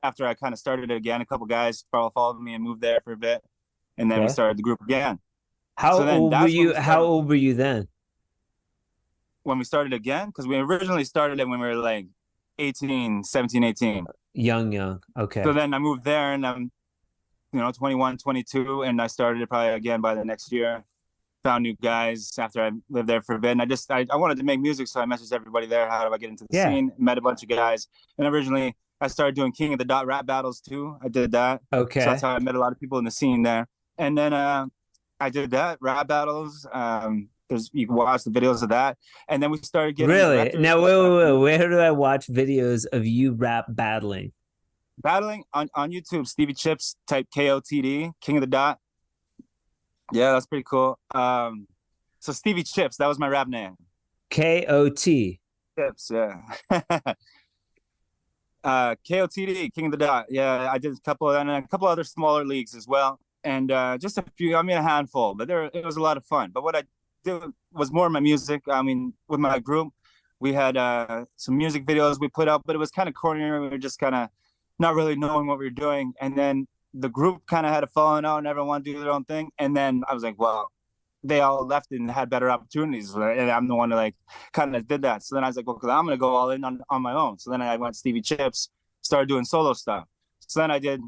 S2: After I kind of started it again, a couple of guys followed me and moved there for a bit, and then we started the group again.
S1: How old were you then?
S2: When we started again? Because we originally started it when we were like 17, 18.
S1: Young. Okay.
S2: So then I moved there, and I'm 21, 22, and I started it probably again by the next year. Found new guys after I lived there for a bit, and I wanted to make music, so I messaged everybody there. How do I get into the scene? Met a bunch of guys, and originally I started doing King of the Dot rap battles too. I did that. Okay. So that's how I met a lot of people in the scene there, and then I did that rap battles. You can watch the videos of that, and then we started getting
S1: now. Wait, where do I watch videos of you rap battling?
S2: Battling on YouTube, Stevie Chips, type KOTD, King of the Dot. Yeah, that's pretty cool. So Stevie Chips, that was my rap name.
S1: KOT.
S2: Chips, yeah. KOTD, King of the Dot. Yeah, I did a couple other smaller leagues as well. And just a few, a handful, but it was a lot of fun. But what I did was more my music. I mean, with my group, we had some music videos we put up, but it was kind of corny. We were just kind of not really knowing what we were doing. And then the group kind of had a falling out and everyone wanted to do their own thing. And then I was like, well, they all left and had better opportunities. And I'm the one that kind of did that. So then I was like, well, I'm going to go all in on my own. So then I went Stevie Chips, started doing solo stuff. So then I did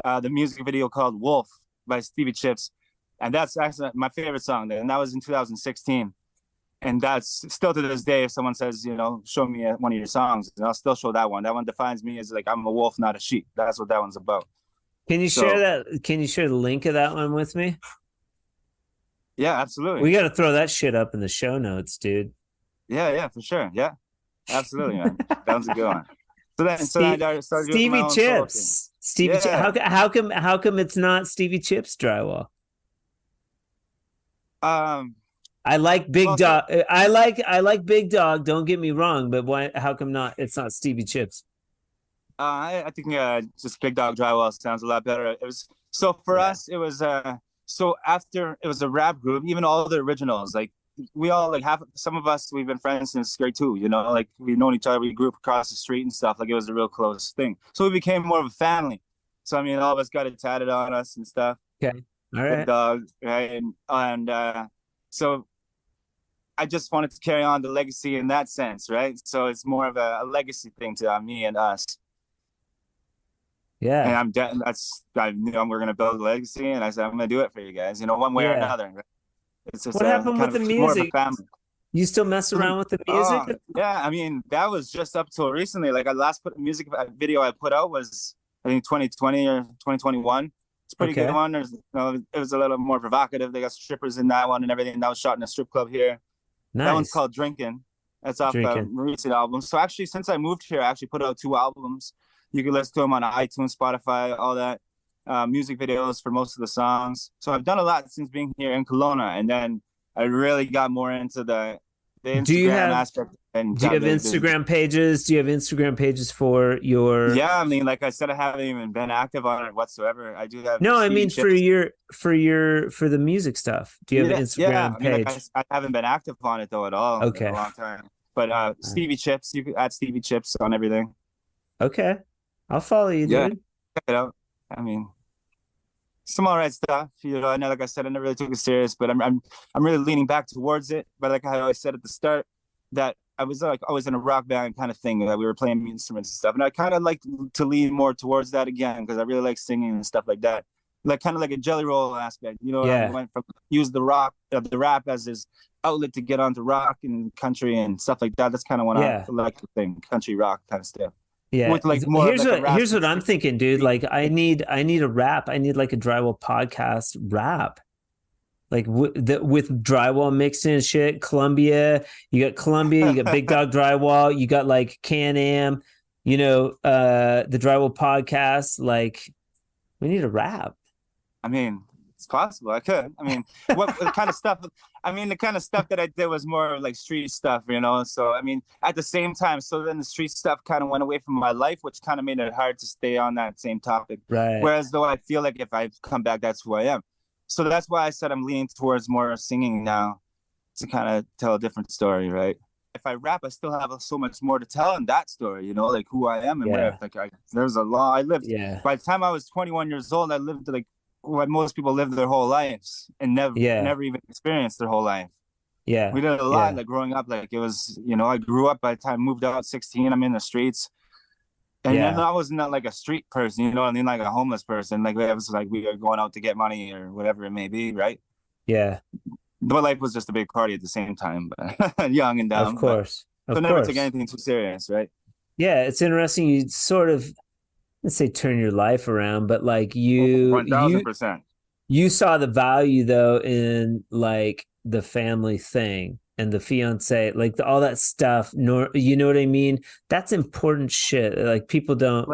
S2: the music video called Wolf by Stevie Chips. And that's actually my favorite song. And that was in 2016. And that's still to this day, if someone says, show me one of your songs, and I'll still show that one. That one defines me as like, I'm a wolf, not a sheep. That's what that one's about.
S1: Can you share that? Can you share the link of that one with me?
S2: Yeah, absolutely.
S1: We got to throw that shit up in the show notes, dude.
S2: Yeah, for sure. Yeah, absolutely, man. That was a good one. So then I started doing
S1: Stevie Chips. Stevie Chips. How come it's not Stevie Chips Drywall? I like Big Dawg. I like Big Dawg. Don't get me wrong, but why? How come not? It's not Stevie Chips.
S2: I think just Big Dawg Drywall sounds a lot better. It was so for us. It was so after it was a rap group. Even all the originals, like we all like some of us we've been friends since grade 2. You know, like we've known each other. We grew up across the street and stuff. Like it was a real close thing. So we became more of a family. So I mean, all of us got it tatted on us and stuff.
S1: Okay, all right.
S2: Big Dawg, right? And so I just wanted to carry on the legacy in that sense, right? So it's more of a legacy thing to me and us.
S1: Yeah.
S2: And I knew we're gonna build a legacy, and I said I'm gonna do it for you guys, one way or another.
S1: It's just what happened with the music? More of a family. You still mess around with the music?
S2: Yeah, I mean that was just up till recently. Like I last put music video I put out was I think 2020 or 2021. It's a pretty good one. There's it was a little more provocative. They got strippers in that one and everything. That was shot in a strip club here. Nice. That one's called Drinking. That's off a recent album. So actually, since I moved here, I actually put out 2 albums. You can listen to them on iTunes, Spotify, all that. Music videos for most of the songs. So I've done a lot since being here in Kelowna, and then I really got more into the Instagram aspect. And
S1: do you have Instagram pages? Do you have Instagram pages for your?
S2: Yeah, I mean, like I said, I haven't even been active on it whatsoever. I do have.
S1: No, I mean for the music stuff. Do you have an Instagram page?
S2: I haven't been active on it though at all.
S1: Okay.
S2: In a long time. But Stevie Chips, you can add Stevie Chips on everything.
S1: Okay, I'll follow you, dude.
S2: Check it out. I mean, some all right stuff. I know, like I said, I never really took it serious, but I'm really leaning back towards it. But like I always said at the start, that I was like always in a rock band kind of thing, that we were playing instruments and stuff, and I kind of like to lean more towards that again because I really like singing and stuff like that, like kind of like a Jelly Roll aspect. I went from use the rap as his outlet to get onto rock and country and stuff like that. That's kind of what I like to think, country rock kind of stuff.
S1: Yeah, with like more here's what I'm thinking, dude. Like I need a rap. I need like a Drywall Podcast rap. Like with Drywall mixed in shit. Columbia, you got Big Dawg Drywall, you got like Can-Am, the Drywall Podcast. Like we need a rap.
S2: I mean, it's possible. I could. I mean, what kind of stuff? I mean, the kind of stuff that I did was more like street stuff, So, I mean, at the same time, so then the street stuff kind of went away from my life, which kind of made it hard to stay on that same topic.
S1: Right.
S2: Whereas though I feel like if I come back, that's who I am. So that's why I said I'm leaning towards more singing now to kind of tell a different story, right? If I rap, I still have so much more to tell in that story, like who I am and where. Like there's a lot I lived.
S1: Yeah.
S2: By the time I was 21 years old, I lived like what most people live their whole lives and never even experienced their whole life.
S1: Yeah.
S2: We did a lot like growing up. Like it was, I grew up by the time I moved out at 16, I'm in the streets. And then I was not like a street person, you know what I mean? Like a homeless person. Like it was like we were going out to get money or whatever it may be, right?
S1: Yeah.
S2: But life was just a big party at the same time, but young and dumb.
S1: Of course.
S2: But never took anything too serious, right?
S1: Yeah, it's interesting. You sort of, let's say, turn your life around, but like
S2: 1000%.
S1: You saw the value though in like the family thing and the fiance, like all that stuff. You know what I mean? That's important shit. Like people don't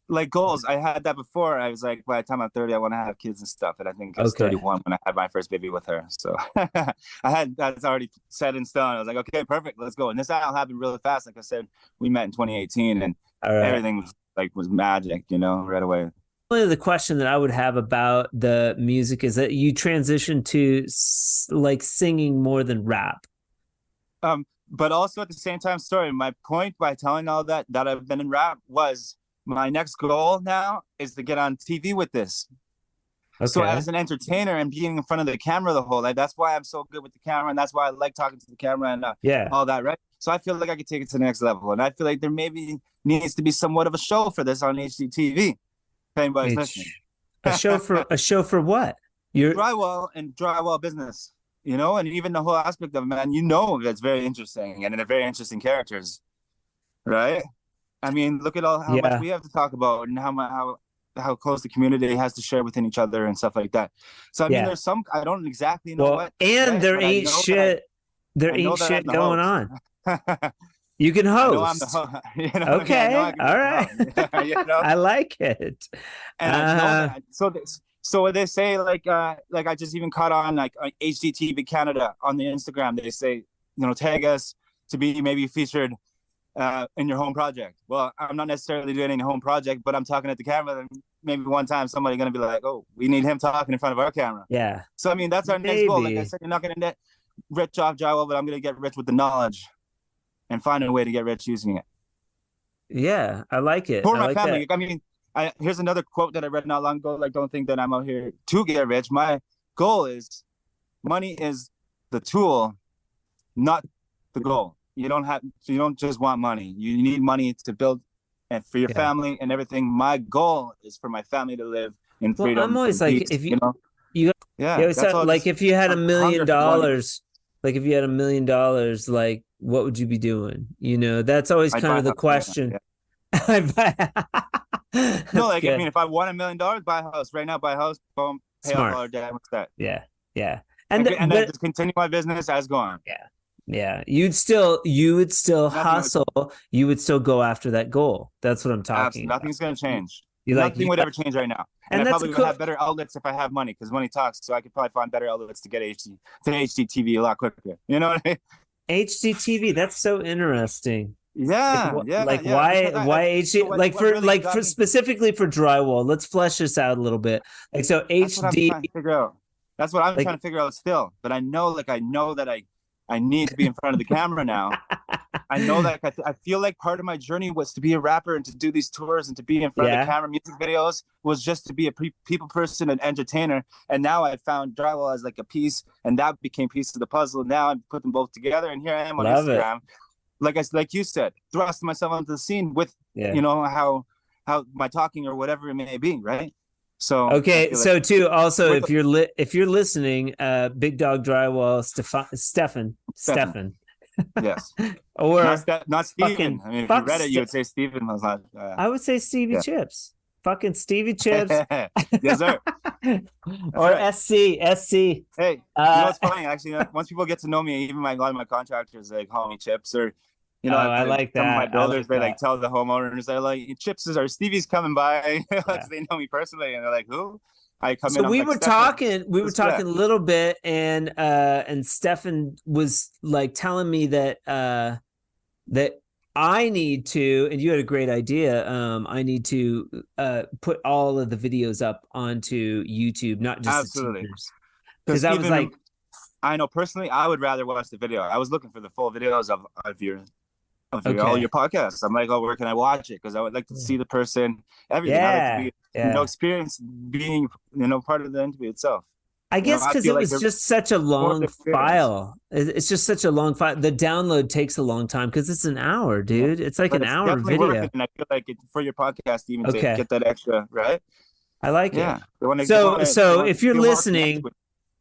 S2: like goals. I had that before. I was like, by the time I'm 30, I want to have kids and stuff. And I think I was 31 when I had my first baby with her. So that's already set in stone. I was like, okay, perfect, let's go. And this all happened really fast. Like I said, we met in 2018, and everything was magic, right away.
S1: The question that I would have about the music is that you transitioned to like singing more than rap.
S2: But also at the same time, my point by telling all that I've been in rap was my next goal now is to get on TV with this. Okay. So as an entertainer and being in front of the camera the whole life, that's why I'm so good with the camera, and that's why I like talking to the camera and all that, right? So I feel like I could take it to the next level, and I feel like there maybe needs to be somewhat of a show for this on HGTV. If anybody's listening.
S1: A show for what?
S2: Drywall and drywall business, and even the whole aspect of it, man, that's very interesting, and they're very interesting characters, right? I mean, look at how much we have to talk about, and how close the community has to share within each other and stuff like that. So I mean, there's some I don't exactly know what.
S1: And right? There ain't shit. There ain't shit going on. You can host. Okay, all right. I like it.
S2: And so they say like I just even caught on like HGTV Canada on the Instagram. They say tag us to be maybe featured in your home project. Well, I'm not necessarily doing any home project, but I'm talking at the camera, and maybe one time somebody's going to be like, oh, we need him talking in front of our camera.
S1: Yeah.
S2: So, I mean, that's our next goal. Like I said, you're not going to get rich off drywall, but I'm going to get rich with the knowledge and find a way to get rich using it.
S1: Yeah, I like it.
S2: For my family. That. I mean, here's another quote that I read not long ago. Like, don't think that I'm out here to get rich. My goal is money is the tool, not the goal. You don't just want money. You need money to build and for your family and everything. My goal is for my family to live in freedom.
S1: I'm always like,
S2: peace,
S1: if if you had $1 million, like if you had $1 million, like what would you be doing? You know, that's always kind of the question.
S2: No, like, good. I mean, if I won $1 million, buy a house right now, buy a house, boom, pay off all our debt. What's that?
S1: Yeah.
S2: And then just continue my business as going.
S1: Yeah. You would still hustle. You would still go after that goal. That's what I'm talking about.
S2: Nothing's going to change. Nothing would ever change right now. And I probably would have better outlets if I have money, because money talks. So I could probably find better outlets to get HD TV a lot quicker. You know what I mean?
S1: HD TV. That's so interesting.
S2: Yeah.
S1: Why HD? For specifically for drywall. Let's flesh this out a little bit. Like, so HD.
S2: That's what I'm trying to figure out still. But I know that I need to be in front of the camera now. I know that I feel like part of my journey was to be a rapper and to do these tours and to be in front of the camera. Music videos was just to be a people person and entertainer. And now I found drywall as like a piece, and that became piece of the puzzle. Now I put them both together, and here I am on Instagram. Like you said, thrust myself onto the scene with how my talking or whatever it may be, right? So
S1: okay, so too also if you're listening, Big Dawg Drywall, Stefan.
S2: Yes.
S1: Or
S2: not Steven. I mean, if you read it, you would say Steven.
S1: I would say Stevie Chips. Fucking Stevie Chips.
S2: Yes, sir.
S1: Or right. SC. Hey,
S2: you know what's funny? Actually, once people get to know me, even a lot of my contractors, they call me Chips, or
S1: I like that.
S2: Some of my builders, they tell the homeowners, they're like, Chips or Stevie's coming by. They know me personally, and they're like, who? I come in.
S1: So we were talking a little bit, and Stefan was like telling me that I need to, and you had a great idea. I need to put all of the videos up onto YouTube, not just
S2: absolutely,
S1: because I was like,
S2: I know personally, I would rather watch the video. I was looking for the full videos of all your podcasts. I'm like, oh, where can I watch it? Because I would like to see the person, everything. I like to be, experience being, part of the interview itself.
S1: I guess because it was just such a long file. It's just such a long file. The download takes a long time because it's an hour, dude. Yeah. It's like an hour video.
S2: And I feel like for your podcast, even to get that extra, right?
S1: I like it. So if you're listening,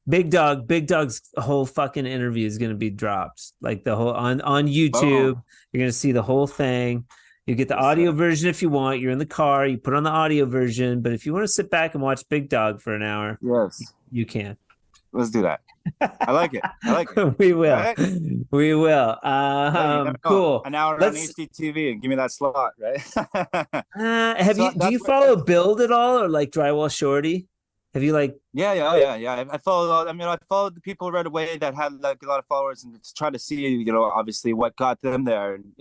S1: Big Dawg's whole fucking interview is going to be dropped, like the whole on YouTube. Oh. You're going to see the whole thing. You get the audio version if you want. You're in the car, you put on the audio version. But if you want to sit back and watch Big Dawg for an hour, you can.
S2: Let's do that. I like it.
S1: We will.
S2: Right?
S1: We will. Cool.
S2: An hour on HDTV and give me that slot, right?
S1: Do you follow Build at all, or like Drywall Shorty? Have you like?
S2: Yeah. I followed. I followed the people right away that had like a lot of followers, and to try to see, obviously what got them there. And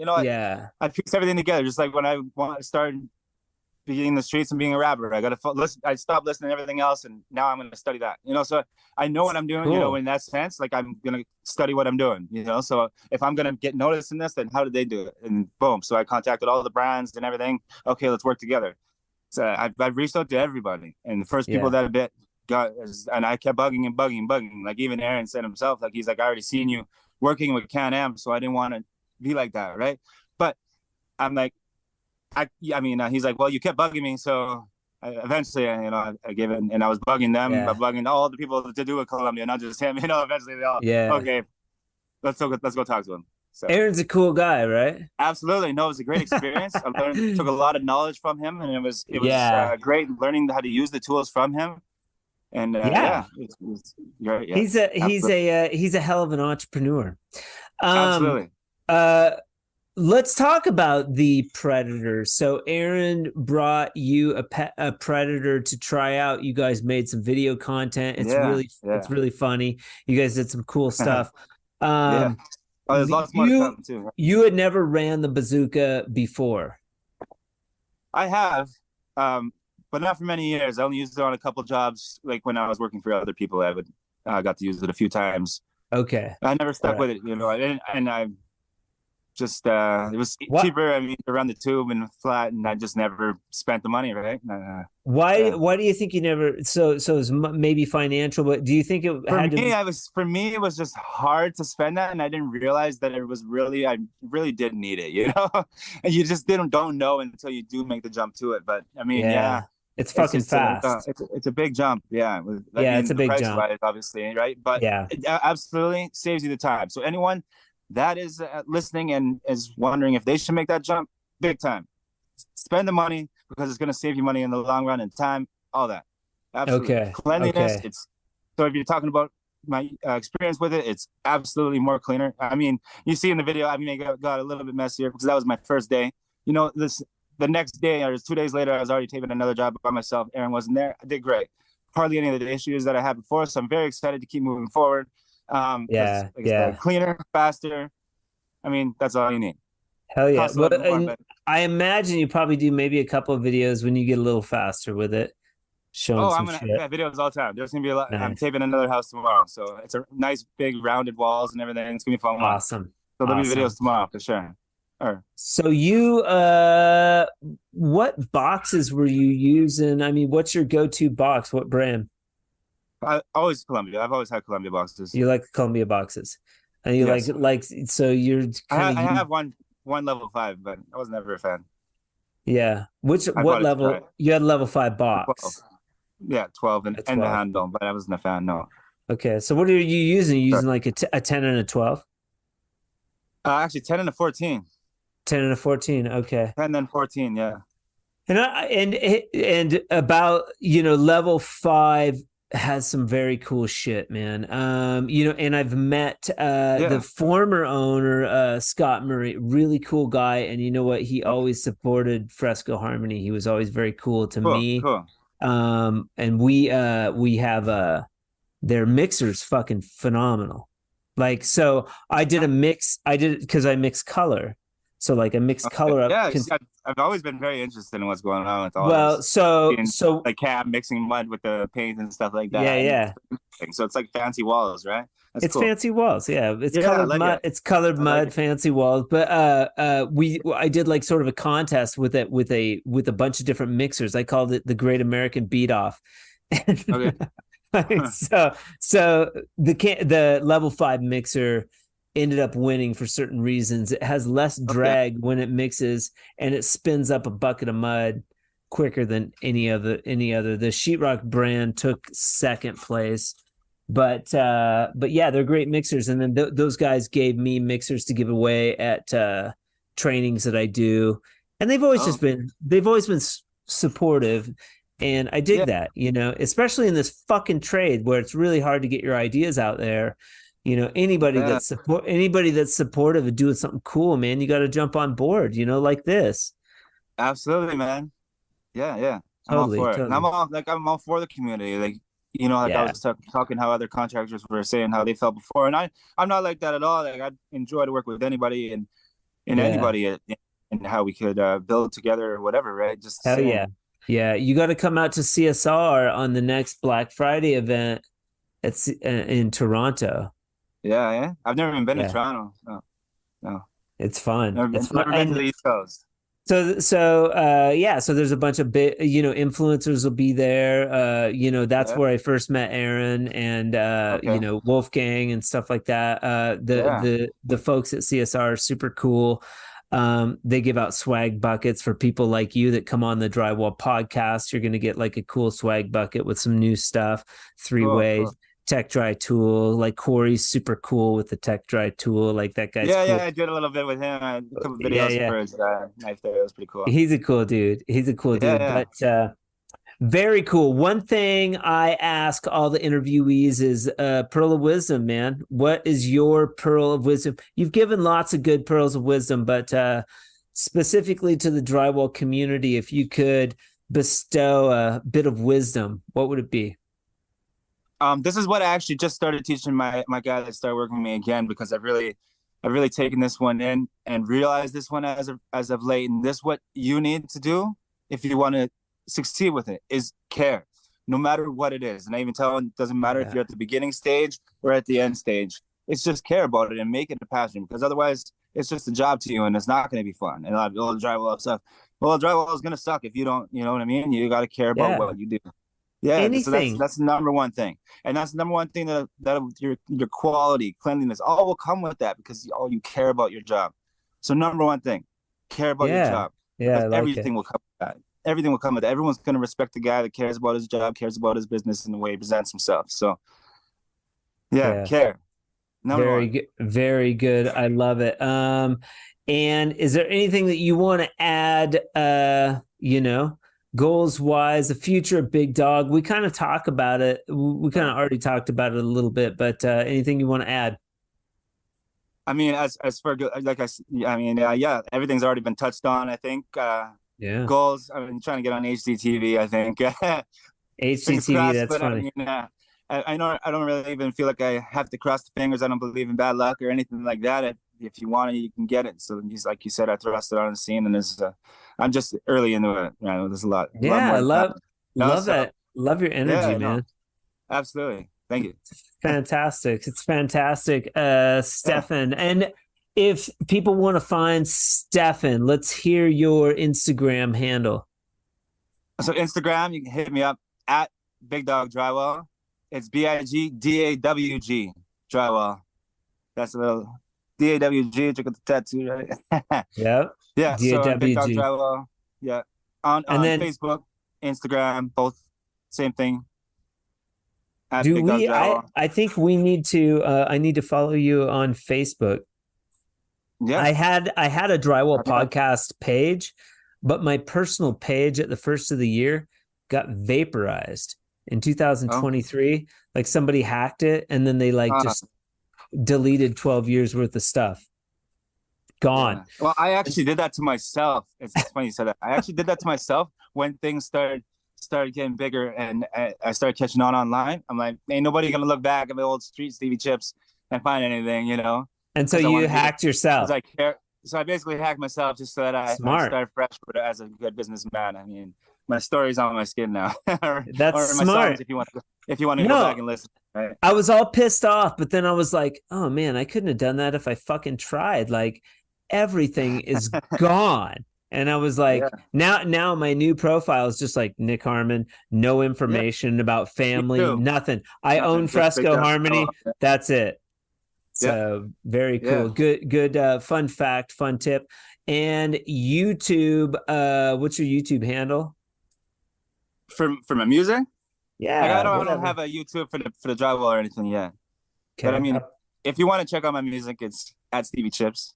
S2: I pieced everything together. Just like when I started being in the streets and being a rapper, I got to listen. I stopped listening to everything else, and now I'm going to study that. So I know what I'm doing. Cool. In that sense, like I'm going to study what I'm doing. So if I'm going to get noticed in this, then how did they do it? And boom. So I contacted all the brands and everything. Okay, let's work together. So I've reached out to everybody, and the first people that a bit got, and I kept bugging. Like even Aaron said himself, like he's like, I already seen you working with Can-Am, so I didn't want to be like that, right? But I'm like, he's like, well, you kept bugging me, so eventually, I gave it, and I was bugging them, bugging all the people to do with Colombia, not just him. Eventually they all, okay, let's go talk to him. So.
S1: Aaron's a cool guy, right?
S2: Absolutely. No, it was a great experience. I took a lot of knowledge from him, and it was great learning how to use the tools from him. And he's a hell of an entrepreneur. Absolutely.
S1: Let's talk about the Predator. So Aaron brought you a Predator to try out. You guys made some video content. It's really funny. You guys did some cool stuff.
S2: Oh, there's lots more to come too.
S1: You had never ran the bazooka before.
S2: I have, but not for many years. I only used it on a couple jobs, like when I was working for other people. I got to use it a few times.
S1: Okay.
S2: I never stuck with it, and I just it was cheaper. I mean, around the tube and flat, and I just never spent the money, right?
S1: Why do you think you never? So it's maybe financial, but do you think it had to be?
S2: For me, it was just hard to spend that, and I didn't realize that it was I really did need it, and you just don't know until you do make the jump to it. But I mean,
S1: it's fucking fast.
S2: It's a big jump,
S1: it's a big jump,
S2: obviously, right? But it absolutely saves you the time. So anyone that is listening and is wondering if they should make that jump, big time. Spend the money because it's going to save you money in the long run and time, all that. Absolutely. Okay. Cleanliness. Okay. So if you're talking about my experience with it, it's absolutely more cleaner. I mean, you see in the video, I mean, it got a little bit messier because that was my first day. The next day or 2 days later, I was already taping another job by myself. Aaron wasn't there. I did great. Hardly any of the issues that I had before. So I'm very excited to keep moving forward. Cleaner, faster. I mean, that's all you need.
S1: Hell yeah. I imagine you probably do maybe a couple of videos when you get a little faster with it.
S2: I'm gonna have videos all the time. There's gonna be a lot. Nice. I'm taping another house tomorrow, so it's a nice big rounded walls and everything. It's gonna be fun.
S1: Awesome.
S2: So there'll be videos tomorrow for sure.
S1: So you what boxes were you using? I mean, what's your go-to box? What brand?
S2: Always Columbia. I've always had Columbia boxes.
S1: You like the Columbia boxes, and you like so you're. I
S2: have one level 5, but I was never a fan.
S1: Yeah, what level? You had level 5 box.
S2: 12. 12 and the handle, but I wasn't a fan. No.
S1: Okay, so what are you using? You using like a 10 and a 12?
S2: Actually, 10 and a 14.
S1: 10 and a 14. Okay.
S2: 10 and 14. Yeah.
S1: And about level 5 has some very cool shit, man. And I've met the former owner, Scott Murray, really cool guy. And you know what? He always supported Fresco Harmony. He was always very cool to me.
S2: Cool.
S1: And we have their mixer's fucking phenomenal. Like, so I did a mix. I did it because I mix color. So like a mixed color up.
S2: Yeah, I've always been very interested in what's going on with all this.
S1: So
S2: like Cam mixing mud with the paint and stuff like that.
S1: Yeah.
S2: So it's like fancy walls, right?
S1: It's cool. Fancy walls, yeah. It's colored mud. It's colored mud, fancy walls. But I did like sort of a contest with it with a bunch of different mixers. I called it the Great American Beat Off. Okay. So the level 5 mixer ended up winning for certain reasons. It has less drag when it mixes, and it spins up a bucket of mud quicker than any other. The Sheetrock brand took second place, but yeah, they're great mixers. And then those guys gave me mixers to give away at trainings that I do, and they've always been supportive. And I dig that, especially in this fucking trade where it's really hard to get your ideas out there. Anybody that's supportive of doing something cool, man, you got to jump on board, like this.
S2: Absolutely, man. Yeah. I'm all for it. And I'm all for the community. Like, I was talking how other contractors were saying how they felt before. And I'm not like that at all. Like, I enjoy to work with anybody and anybody and how we could build together or whatever, right? Just
S1: hell yeah. Yeah, you got to come out to CSR on the next Black Friday event in Toronto.
S2: Yeah. I've never even been to Toronto. No.
S1: It's fun.
S2: Never been to the East Coast.
S1: So there's a bunch of big, influencers will be there. That's where I first met Aaron and Wolfgang and stuff like that. The folks at CSR are super cool. They give out swag buckets for people like you that come on the Drywall podcast. You're going to get like a cool swag bucket with some new stuff, 3-way tech dry tool. Like Corey's super cool with the tech dry tool. Like that guy's cool.
S2: I did a little bit with him. A couple videos for his knife there. It was pretty cool.
S1: He's a cool dude. But very cool. One thing I ask all the interviewees is pearl of wisdom, man. What is your pearl of wisdom? You've given lots of good pearls of wisdom, but specifically to the drywall community, if you could bestow a bit of wisdom, what would it be?
S2: This is what I actually just started teaching my guy that started working with me again, because I really I've really taken this one in and realized this one as of late. And this what you need to do if you want to succeed with it is care, no matter what it is. And I even tell them it doesn't matter if you're at the beginning stage or at the end stage. It's just care about it and make it a passion, because otherwise it's just a job to you and it's not going to be fun. And a lot of drywall stuff. Well, drywall is going to suck if you don't, you know what I mean? You got to care about what you do. Yeah, anything. So that's the number one thing, and that's the number one thing that your quality, cleanliness, all will come with that, because you care about your job. So number one thing, care about your job.
S1: Yeah, like
S2: everything will come with that. Everything will come with that. Everyone's going to respect the guy that cares about his job, cares about his business, and the way he presents himself. So, care.
S1: Very good. Very good. I love it. And is there anything that you want to add? Goals wise, the future of Big Dawg. We kind of talk about it. We kind of already talked about it a little bit, but anything you want to add?
S2: I mean, as for like everything's already been touched on. I think. Goals. I've been trying to get on HDTV. I think.
S1: HDTV. That's funny.
S2: I mean, I know I don't really even feel like I have to cross the fingers. I don't believe in bad luck or anything like that. If you want it, you can get it. So just like you said, I thrust it on the scene, and I'm just early into it. There's a lot.
S1: Yeah, I love that. Love your energy, man.
S2: Absolutely. Thank you.
S1: Fantastic. It's fantastic, Stefan. And if people want to find Stefan, let's hear your Instagram handle.
S2: So Instagram, you can hit me up at Big Dawg Drywall. It's BIGDAWG Drywall. That's a little DAWG. Check out the tattoo, right?
S1: Yep.
S2: Yeah. So Big Dawg Drywall. Yeah. On Facebook, Instagram, both same thing.
S1: Do we? I think we need to. I need to follow you on Facebook. Yeah. I had a Drywall Podcast page, but my personal page at the first of the year got vaporized in 2023. Like somebody hacked it, and then they just deleted 12 years worth of stuff. Gone.
S2: Yeah. Well, I actually did that to myself. It's funny you said that. I actually did that to myself when things started getting bigger, and I started catching on online. I'm like, ain't nobody gonna look back at the old street Stevie Chips and find anything,
S1: And so you hacked yourself.
S2: So I basically hacked myself just so that I started fresh as a good businessman. I mean, my story's on my skin now.
S1: That's smart.
S2: If you want to go back and listen. Right?
S1: I was all pissed off, but then I was like, oh man, I couldn't have done that if I fucking tried. Like everything is gone. And I was like, now my new profile is just like Nick Harmon, no information about family, nothing. I own Fresco Harmony. That's it. So very cool. Good fun fact, fun tip. And YouTube, what's your YouTube handle?
S2: For my music?
S1: Yeah.
S2: Like, I don't have a YouTube for the drywall or anything yet. Okay. But I mean, if you want to check out my music, it's at Stevie Chips.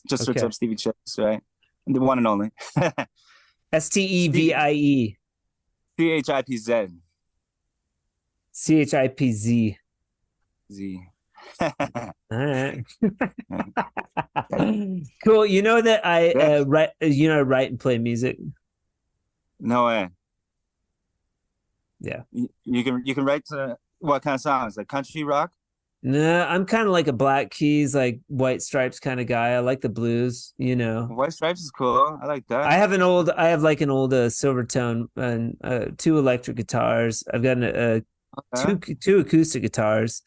S2: Just search up Stevie Chips, right? The one and only.
S1: STEVIE.
S2: CHIPZ.
S1: CHIPZ.
S2: Z.
S1: All right. Cool. You know that I write. Write and play music.
S2: No way.
S1: Yeah.
S2: You can write to what kind of songs? Like country rock?
S1: No, I'm kind of like a Black Keys, like White Stripes kind of guy. I like the blues,
S2: White Stripes is cool. I like that.
S1: I have an old Silvertone and 2 electric guitars. I've got two acoustic guitars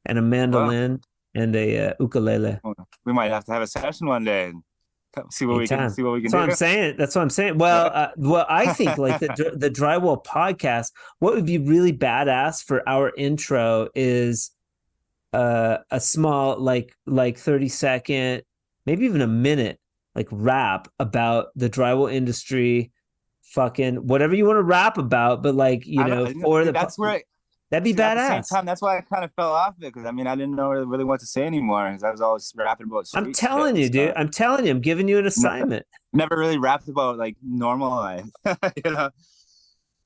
S1: and a mandolin and a ukulele.
S2: We might have to have a session one day. See what we can do.
S1: That's what I'm saying. Well, I think like the Drywall Podcast, what would be really badass for our intro is a small like 30-second, maybe even a minute, like rap about the drywall industry, fucking whatever you want to rap about, but like that'd be badass. At the same time,
S2: that's why I kind of fell off of it, because I mean I didn't know really what to say anymore, because I was always rapping about street
S1: I'm telling you, dude. I'm telling you, I'm giving you an assignment.
S2: Never really rapped about like normal life.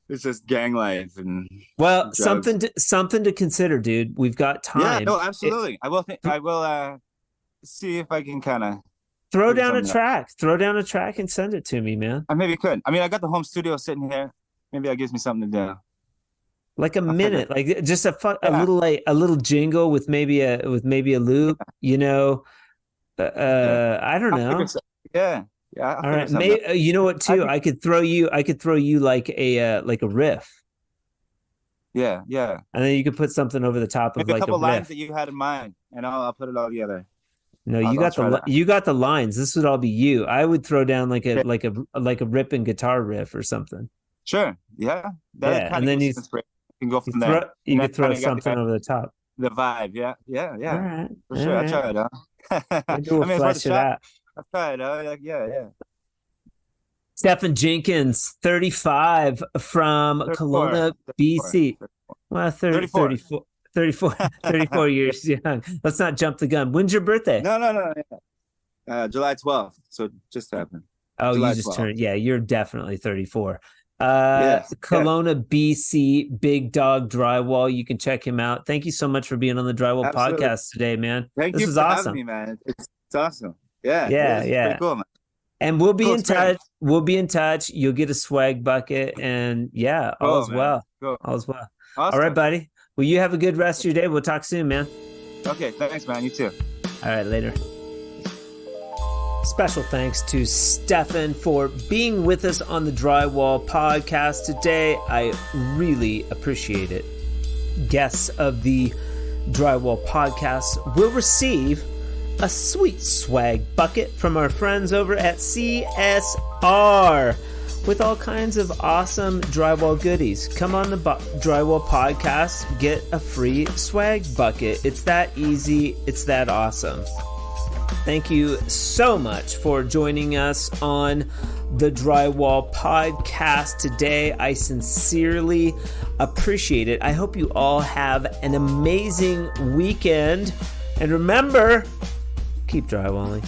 S2: It's just gang life and
S1: something to consider, dude. We've got time.
S2: Yeah, no, absolutely. I will see if I can kind of
S1: throw down a track and send it to me, man.
S2: I maybe could. I mean, I got the home studio sitting here. Maybe that gives me something to do.
S1: Like a minute, like just a little jingle with maybe a loop, I don't know.
S2: Yeah. Yeah.
S1: All right. Maybe, you know what, too? I could throw you like a riff.
S2: Yeah. Yeah.
S1: And then you could put something over the top of
S2: maybe
S1: like
S2: a couple
S1: a riff.
S2: lines that you had in mind, and I'll put it all together.
S1: No, you got the lines. This would all be you. I would throw down like a ripping guitar riff or something.
S2: Sure. Yeah.
S1: And then you
S2: can go from there.
S1: You could throw something over the top.
S2: The vibe. Yeah. Yeah. Yeah.
S1: All right.
S2: For sure. I'll try it out.
S1: Maybe we'll flesh it out.
S2: I'll try it out. Yeah.
S1: Stephen Genkens, 35 from
S2: 34,
S1: Kelowna,
S2: 34,
S1: BC. Well, 34 years young. Let's not jump the gun. When's your birthday?
S2: No. July 12th. So just happened.
S1: Oh, July you just 12th. Turned. Yeah, you're definitely 34. Kelowna, BC, Big Dawg Drywall. You can check him out. Thank you so much for being on the Drywall Podcast today, man.
S2: Thank you for having me, man. It's awesome. Yeah.
S1: Pretty
S2: cool, man.
S1: And we'll be in touch. We'll be in touch. You'll get a swag bucket, and all is well. All is well. Awesome. All right, buddy. Well, you have a good rest of your day. We'll talk soon, man.
S2: Okay, thanks, man. You too.
S1: All right, later. Special thanks to Stefan for being with us on the Drywall Podcast today. I really appreciate it. Guests of the Drywall Podcast will receive a sweet swag bucket from our friends over at CSR with all kinds of awesome drywall goodies. Come on the Drywall Podcast, get a free swag bucket. It's that easy. It's that awesome. Thank you so much for joining us on the Drywall Podcast today. I sincerely appreciate it. I hope you all have an amazing weekend. And remember, keep drywalling.